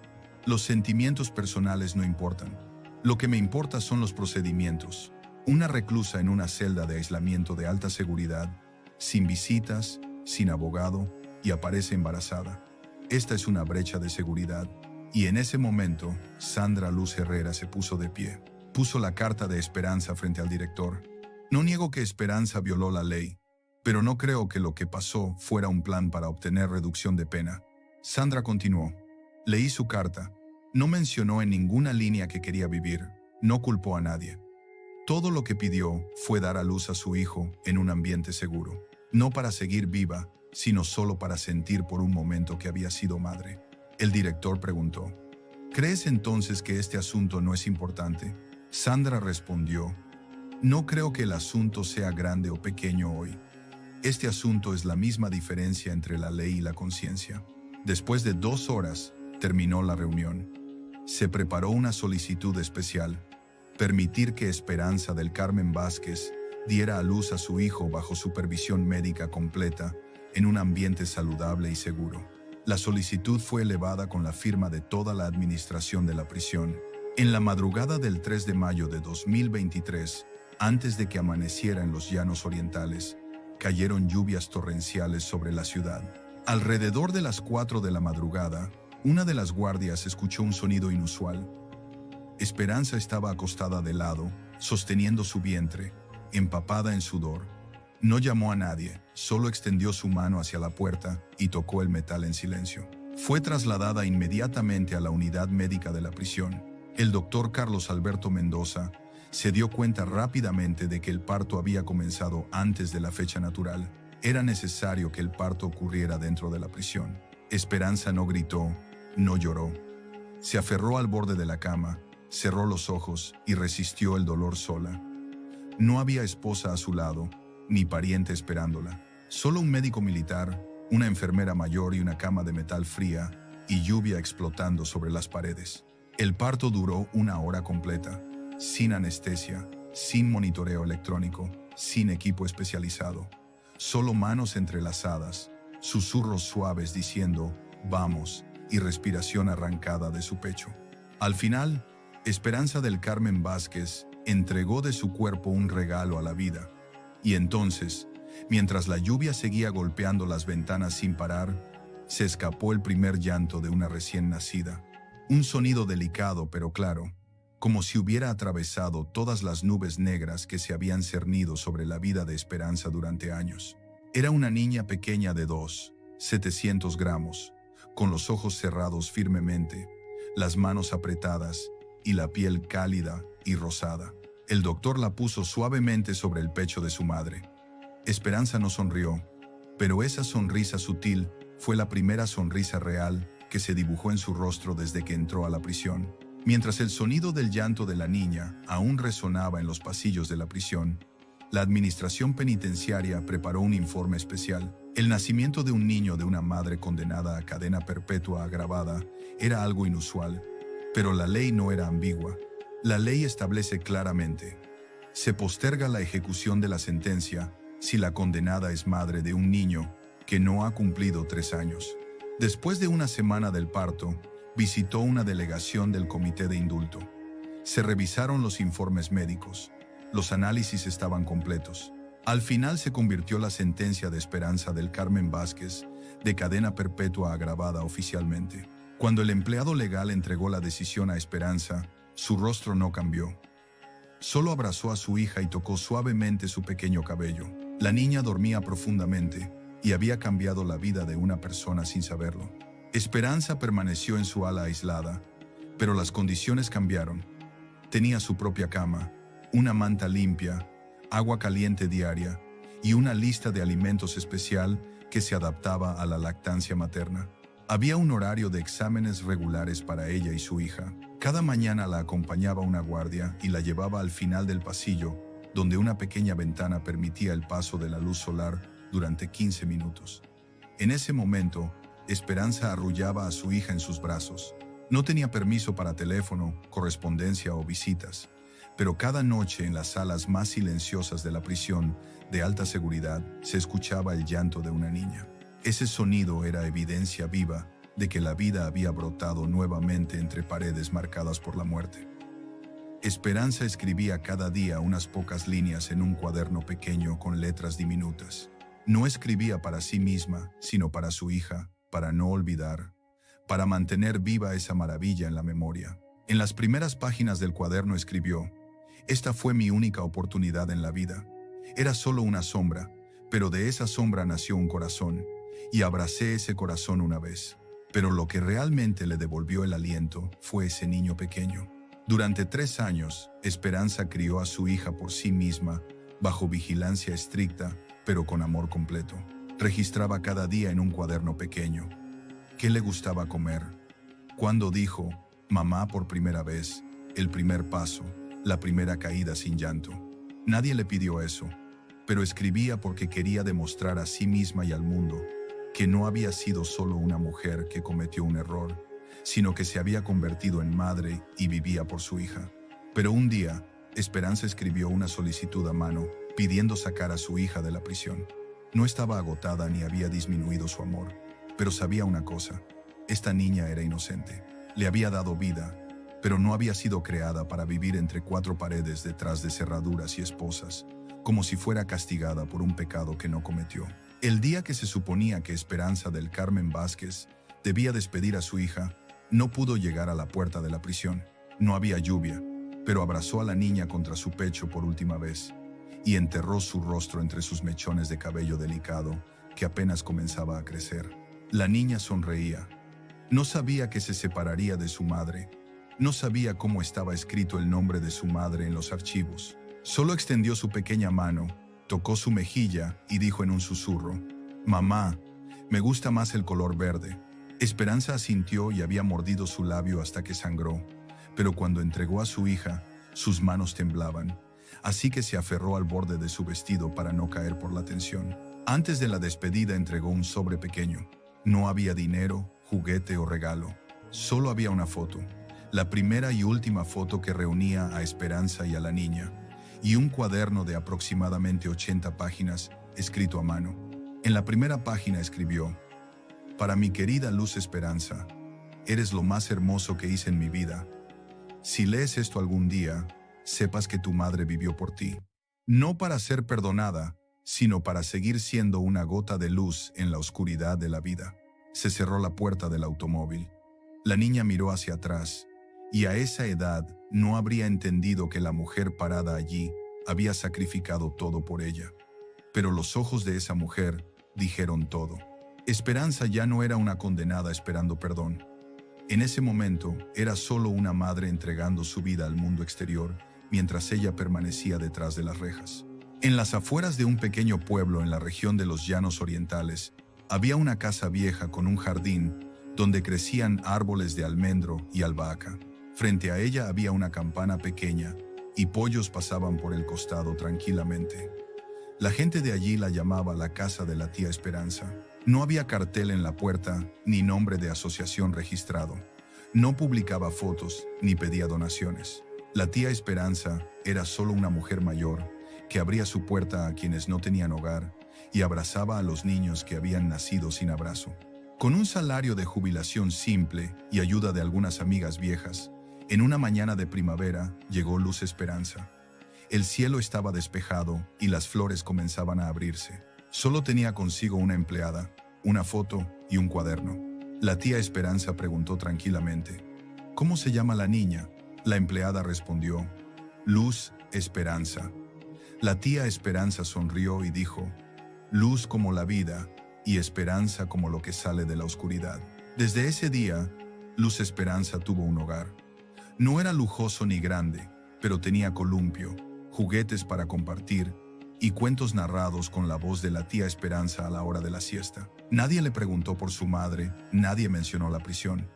Los sentimientos personales no importan. Lo que me importa son los procedimientos. Una reclusa en una celda de aislamiento de alta seguridad, sin visitas, sin abogado, y aparece embarazada. Esta es una brecha de seguridad. Y en ese momento, Sandra Luz Herrera se puso de pie. Puso la carta de Esperanza frente al director. No niego que Esperanza violó la ley, pero no creo que lo que pasó fuera un plan para obtener reducción de pena. Sandra continuó. Leí su carta. No mencionó en ninguna línea que quería vivir. No culpó a nadie. Todo lo que pidió fue dar a luz a su hijo en un ambiente seguro. No para seguir viva, sino solo para sentir por un momento que había sido madre. El director preguntó, ¿crees entonces que este asunto no es importante? Sandra respondió, no creo que el asunto sea grande o pequeño hoy. Este asunto es la misma diferencia entre la ley y la conciencia. Después de 2 horas, terminó la reunión. Se preparó una solicitud especial, permitir que Esperanza del Carmen Vázquez diera a luz a su hijo bajo supervisión médica completa en un ambiente saludable y seguro. La solicitud fue elevada con la firma de toda la administración de la prisión. En la madrugada del 3 de mayo de 2023, antes de que amaneciera en los llanos orientales, cayeron lluvias torrenciales sobre la ciudad. Alrededor de las 4 de la madrugada, una de las guardias escuchó un sonido inusual. Esperanza estaba acostada de lado, sosteniendo su vientre, empapada en sudor. No llamó a nadie, solo extendió su mano hacia la puerta y tocó el metal en silencio. Fue trasladada inmediatamente a la unidad médica de la prisión. El doctor Carlos Alberto Mendoza se dio cuenta rápidamente de que el parto había comenzado antes de la fecha natural. Era necesario que el parto ocurriera dentro de la prisión. Esperanza no gritó, no lloró. Se aferró al borde de la cama, cerró los ojos y resistió el dolor sola. No había esposa a su lado, ni pariente esperándola. Solo un médico militar, una enfermera mayor y una cama de metal fría y lluvia explotando sobre las paredes. El parto duró 1 hora completa, sin anestesia, sin monitoreo electrónico, sin equipo especializado. Solo manos entrelazadas, susurros suaves diciendo «vamos» y respiración arrancada de su pecho. Al final, Esperanza del Carmen Vázquez entregó de su cuerpo un regalo a la vida. Y entonces, mientras la lluvia seguía golpeando las ventanas sin parar, se escapó el primer llanto de una recién nacida. Un sonido delicado pero claro, como si hubiera atravesado todas las nubes negras que se habían cernido sobre la vida de Esperanza durante años. Era una niña pequeña de 700 gramos, con los ojos cerrados firmemente, las manos apretadas y la piel cálida y rosada. El doctor la puso suavemente sobre el pecho de su madre. Esperanza no sonrió, pero esa sonrisa sutil fue la primera sonrisa real que se dibujó en su rostro desde que entró a la prisión. Mientras el sonido del llanto de la niña aún resonaba en los pasillos de la prisión, la administración penitenciaria preparó un informe especial. El nacimiento de un niño de una madre condenada a cadena perpetua agravada era algo inusual, pero la ley no era ambigua. La ley establece claramente: se posterga la ejecución de la sentencia si la condenada es madre de un niño que no ha cumplido 3 años. Después de una semana del parto, visitó una delegación del Comité de Indulto. Se revisaron los informes médicos. Los análisis estaban completos. Al final se convirtió la sentencia de Esperanza del Carmen Vázquez de cadena perpetua agravada oficialmente. Cuando el empleado legal entregó la decisión a Esperanza, su rostro no cambió. Solo abrazó a su hija y tocó suavemente su pequeño cabello. La niña dormía profundamente y había cambiado la vida de una persona sin saberlo. Esperanza permaneció en su ala aislada, pero las condiciones cambiaron. Tenía su propia cama, una manta limpia, agua caliente diaria y una lista de alimentos especial que se adaptaba a la lactancia materna. Había un horario de exámenes regulares para ella y su hija. Cada mañana la acompañaba una guardia y la llevaba al final del pasillo, donde una pequeña ventana permitía el paso de la luz solar durante 15 minutos. En ese momento, Esperanza arrullaba a su hija en sus brazos. No tenía permiso para teléfono, correspondencia o visitas, pero cada noche en las salas más silenciosas de la prisión de alta seguridad se escuchaba el llanto de una niña. Ese sonido era evidencia viva de que la vida había brotado nuevamente entre paredes marcadas por la muerte. Esperanza escribía cada día unas pocas líneas en un cuaderno pequeño con letras diminutas. No escribía para sí misma, sino para su hija, para no olvidar, para mantener viva esa maravilla en la memoria. En las primeras páginas del cuaderno escribió: «Esta fue mi única oportunidad en la vida. Era solo una sombra, pero de esa sombra nació un corazón, y abracé ese corazón una vez. Pero lo que realmente le devolvió el aliento fue ese niño pequeño». Durante 3 años, Esperanza crió a su hija por sí misma, bajo vigilancia estricta, pero con amor completo. Registraba cada día en un cuaderno pequeño qué le gustaba comer, cuándo dijo mamá por primera vez, el primer paso, la primera caída sin llanto. Nadie le pidió eso, pero escribía porque quería demostrar a sí misma y al mundo que no había sido solo una mujer que cometió un error, sino que se había convertido en madre y vivía por su hija. Pero un día, Esperanza escribió una solicitud a mano pidiendo sacar a su hija de la prisión. No estaba agotada ni había disminuido su amor, pero sabía una cosa: esta niña era inocente. Le había dado vida, pero no había sido creada para vivir entre 4 paredes detrás de cerraduras y esposas, como si fuera castigada por un pecado que no cometió. El día que se suponía que Esperanza del Carmen Vázquez debía despedir a su hija, no pudo llegar a la puerta de la prisión. No había lluvia, pero abrazó a la niña contra su pecho por última vez y enterró su rostro entre sus mechones de cabello delicado que apenas comenzaba a crecer. La niña sonreía. No sabía que se separaría de su madre. No sabía cómo estaba escrito el nombre de su madre en los archivos. Solo extendió su pequeña mano, tocó su mejilla y dijo en un susurro: «Mamá, me gusta más el color verde». Esperanza asintió y había mordido su labio hasta que sangró, pero cuando entregó a su hija, sus manos temblaban, así que se aferró al borde de su vestido para no caer por la tensión. Antes de la despedida entregó un sobre pequeño. No había dinero, juguete o regalo. Solo había una foto, la primera y última foto que reunía a Esperanza y a la niña, y un cuaderno de aproximadamente 80 páginas escrito a mano. En la primera página escribió: «Para mi querida Luz Esperanza, eres lo más hermoso que hice en mi vida. Si lees esto algún día, sepas que tu madre vivió por ti. No para ser perdonada, sino para seguir siendo una gota de luz en la oscuridad de la vida». Se cerró la puerta del automóvil. La niña miró hacia atrás, y a esa edad no habría entendido que la mujer parada allí había sacrificado todo por ella. Pero los ojos de esa mujer dijeron todo. Esperanza ya no era una condenada esperando perdón. En ese momento era solo una madre entregando su vida al mundo exterior mientras ella permanecía detrás de las rejas. En las afueras de un pequeño pueblo en la región de los Llanos Orientales, había una casa vieja con un jardín donde crecían árboles de almendro y albahaca. Frente a ella había una campana pequeña y pollos pasaban por el costado tranquilamente. La gente de allí la llamaba la casa de la tía Esperanza. No había cartel en la puerta ni nombre de asociación registrado. No publicaba fotos ni pedía donaciones. La tía Esperanza era solo una mujer mayor que abría su puerta a quienes no tenían hogar y abrazaba a los niños que habían nacido sin abrazo. Con un salario de jubilación simple y ayuda de algunas amigas viejas, en una mañana de primavera llegó Luz Esperanza. El cielo estaba despejado y las flores comenzaban a abrirse. Solo tenía consigo una empleada, una foto y un cuaderno. La tía Esperanza preguntó tranquilamente: ¿cómo se llama la niña? La empleada respondió: Luz Esperanza. La tía Esperanza sonrió y dijo: luz como la vida y esperanza como lo que sale de la oscuridad. Desde ese día, Luz Esperanza tuvo un hogar. No era lujoso ni grande, pero tenía columpio, juguetes para compartir y cuentos narrados con la voz de la tía Esperanza a la hora de la siesta. Nadie le preguntó por su madre, nadie mencionó la prisión.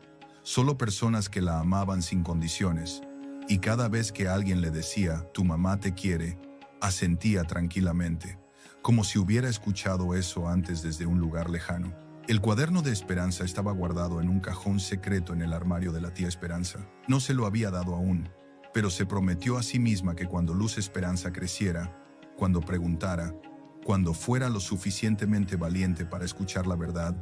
Solo personas que la amaban sin condiciones, y cada vez que alguien le decía, tu mamá te quiere, asentía tranquilamente, como si hubiera escuchado eso antes desde un lugar lejano. El cuaderno de Esperanza estaba guardado en un cajón secreto en el armario de la tía Esperanza. No se lo había dado aún, pero se prometió a sí misma que cuando Luz Esperanza creciera, cuando preguntara, cuando fuera lo suficientemente valiente para escuchar la verdad,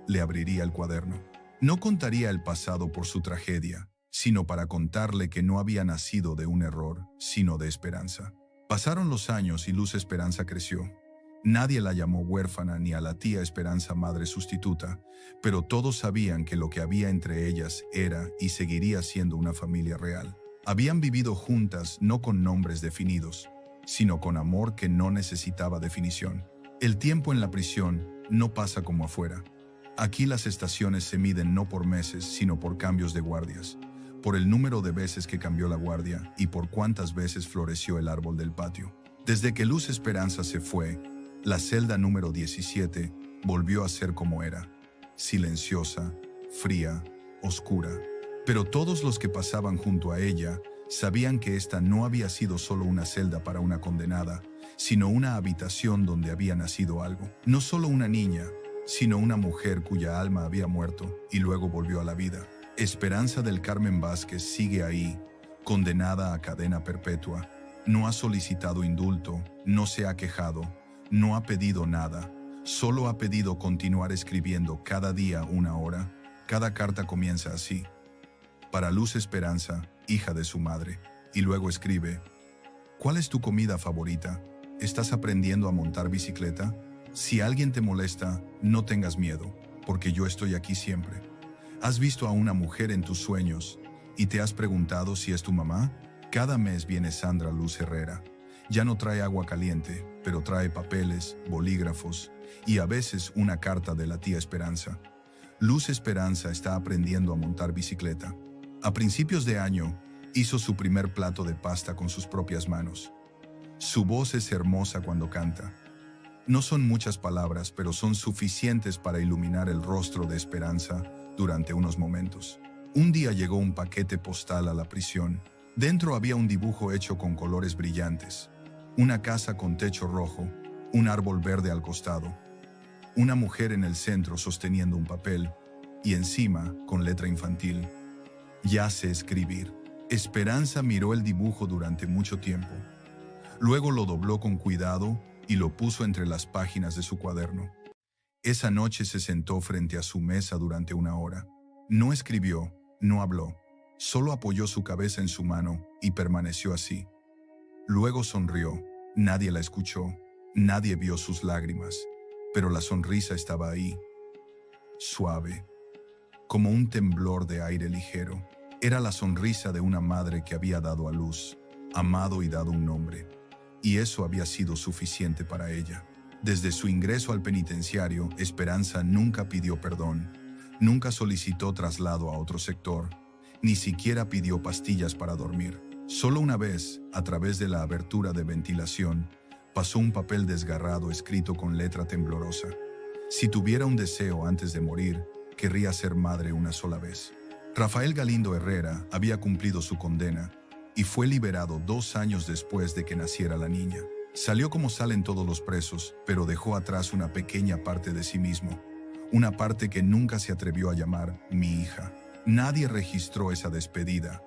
le abriría el cuaderno. No contaría el pasado por su tragedia, sino para contarle que no había nacido de un error, sino de esperanza. Pasaron los años y Luz Esperanza creció. Nadie la llamó huérfana ni a la tía Esperanza madre sustituta, pero todos sabían que lo que había entre ellas era y seguiría siendo una familia real. Habían vivido juntas no con nombres definidos, sino con amor que no necesitaba definición. El tiempo en la prisión no pasa como afuera. Aquí las estaciones se miden no por meses, sino por cambios de guardias, por el número de veces que cambió la guardia y por cuántas veces floreció el árbol del patio. Desde que Luz Esperanza se fue, la celda número 17 volvió a ser como era, silenciosa, fría, oscura. Pero todos los que pasaban junto a ella sabían que esta no había sido solo una celda para una condenada, sino una habitación donde había nacido algo. No solo una niña, sino una mujer cuya alma había muerto y luego volvió a la vida. Esperanza del Carmen Vázquez sigue ahí, condenada a cadena perpetua. No ha solicitado indulto, no se ha quejado, no ha pedido nada, solo ha pedido continuar escribiendo cada día una hora. Cada carta comienza así: para Luz Esperanza, hija de su madre, y luego escribe: ¿cuál es tu comida favorita? ¿Estás aprendiendo a montar bicicleta? Si alguien te molesta, no tengas miedo, porque yo estoy aquí siempre. ¿Has visto a una mujer en tus sueños y te has preguntado si es tu mamá? Cada mes viene Sandra Luz Herrera. Ya no trae agua caliente, pero trae papeles, bolígrafos y a veces una carta de la tía Esperanza. Luz Esperanza está aprendiendo a montar bicicleta. A principios de año, hizo su primer plato de pasta con sus propias manos. Su voz es hermosa cuando canta. No son muchas palabras, pero son suficientes para iluminar el rostro de Esperanza durante unos momentos. Un día llegó un paquete postal a la prisión. Dentro había un dibujo hecho con colores brillantes, una casa con techo rojo, un árbol verde al costado, una mujer en el centro sosteniendo un papel y encima, con letra infantil: ya sé escribir. Esperanza miró el dibujo durante mucho tiempo. Luego lo dobló con cuidado y lo puso entre las páginas de su cuaderno. Esa noche se sentó frente a su mesa durante una hora. No escribió, no habló, solo apoyó su cabeza en su mano y permaneció así. Luego sonrió. Nadie la escuchó, nadie vio sus lágrimas, pero la sonrisa estaba ahí, suave, como un temblor de aire ligero. Era la sonrisa de una madre que había dado a luz, amado y dado un nombre. Y eso había sido suficiente para ella. Desde su ingreso al penitenciario, Esperanza nunca pidió perdón, nunca solicitó traslado a otro sector, ni siquiera pidió pastillas para dormir. Solo una vez, a través de la abertura de ventilación, pasó un papel desgarrado escrito con letra temblorosa. Si tuviera un deseo antes de morir, querría ser madre una sola vez. Rafael Galindo Herrera había cumplido su condena y fue liberado 2 años después de que naciera la niña. Salió como salen todos los presos, pero dejó atrás una pequeña parte de sí mismo, una parte que nunca se atrevió a llamar mi hija. Nadie registró esa despedida.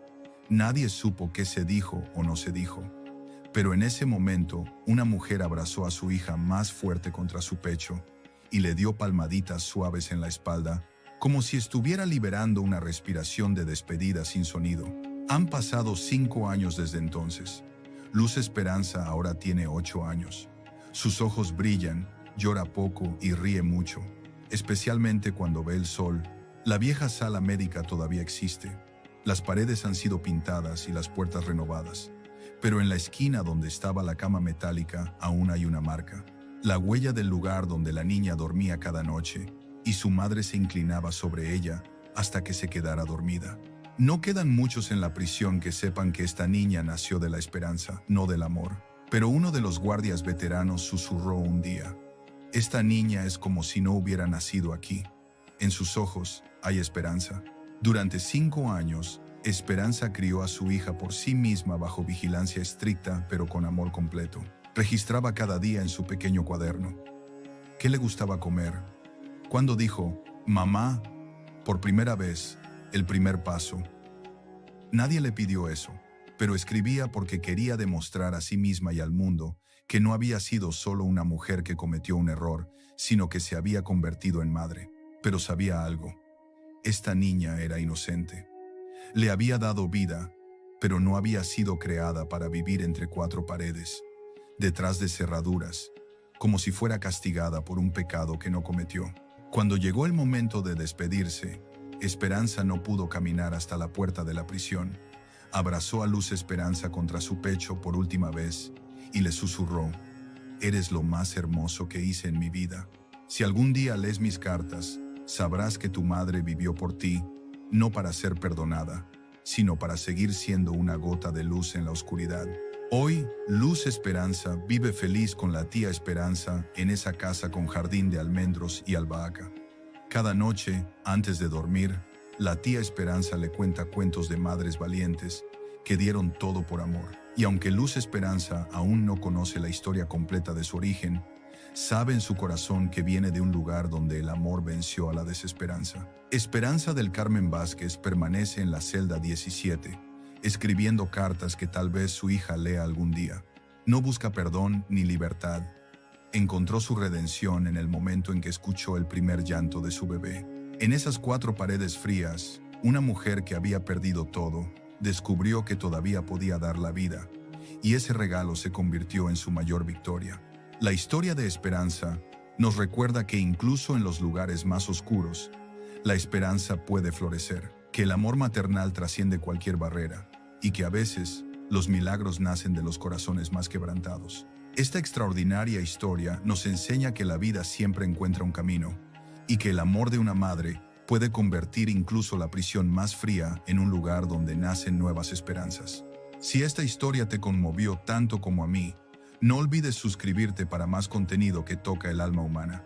Nadie supo qué se dijo o no se dijo. Pero en ese momento, una mujer abrazó a su hija más fuerte contra su pecho y le dio palmaditas suaves en la espalda, como si estuviera liberando una respiración de despedida sin sonido. Han pasado 5 años desde entonces. Luz Esperanza ahora tiene 8 años. Sus ojos brillan, llora poco y ríe mucho, especialmente cuando ve el sol. La vieja sala médica todavía existe. Las paredes han sido pintadas y las puertas renovadas, pero en la esquina donde estaba la cama metálica aún hay una marca, la huella del lugar donde la niña dormía cada noche y su madre se inclinaba sobre ella hasta que se quedara dormida. No quedan muchos en la prisión que sepan que esta niña nació de la esperanza, no del amor, pero uno de los guardias veteranos susurró un día: esta niña es como si no hubiera nacido aquí. En sus ojos hay esperanza. Durante 5 años, Esperanza crió a su hija por sí misma bajo vigilancia estricta, pero con amor completo. Registraba cada día en su pequeño cuaderno qué le gustaba comer, cuándo dijo mamá por primera vez, el primer paso. Nadie le pidió eso, pero escribía porque quería demostrar a sí misma y al mundo que no había sido solo una mujer que cometió un error, sino que se había convertido en madre. Pero sabía algo: esta niña era inocente. Le había dado vida, pero no había sido creada para vivir entre 4 paredes, detrás de cerraduras, como si fuera castigada por un pecado que no cometió. Cuando llegó el momento de despedirse, Esperanza no pudo caminar hasta la puerta de la prisión. Abrazó a Luz Esperanza contra su pecho por última vez y le susurró: eres lo más hermoso que hice en mi vida. Si algún día lees mis cartas, sabrás que tu madre vivió por ti, no para ser perdonada, sino para seguir siendo una gota de luz en la oscuridad. Hoy, Luz Esperanza vive feliz con la tía Esperanza en esa casa con jardín de almendros y albahaca. Cada noche, antes de dormir, la tía Esperanza le cuenta cuentos de madres valientes que dieron todo por amor. Y aunque Luz Esperanza aún no conoce la historia completa de su origen, sabe en su corazón que viene de un lugar donde el amor venció a la desesperanza. Esperanza del Carmen Vázquez permanece en la celda 17, escribiendo cartas que tal vez su hija lea algún día. No busca perdón ni libertad. Encontró su redención en el momento en que escuchó el primer llanto de su bebé. En esas 4 paredes frías, una mujer que había perdido todo, descubrió que todavía podía dar la vida, y ese regalo se convirtió en su mayor victoria. La historia de Esperanza nos recuerda que incluso en los lugares más oscuros, la esperanza puede florecer, que el amor maternal trasciende cualquier barrera, y que a veces los milagros nacen de los corazones más quebrantados. Esta extraordinaria historia nos enseña que la vida siempre encuentra un camino, y que el amor de una madre puede convertir incluso la prisión más fría en un lugar donde nacen nuevas esperanzas. Si esta historia te conmovió tanto como a mí, no olvides suscribirte para más contenido que toca el alma humana.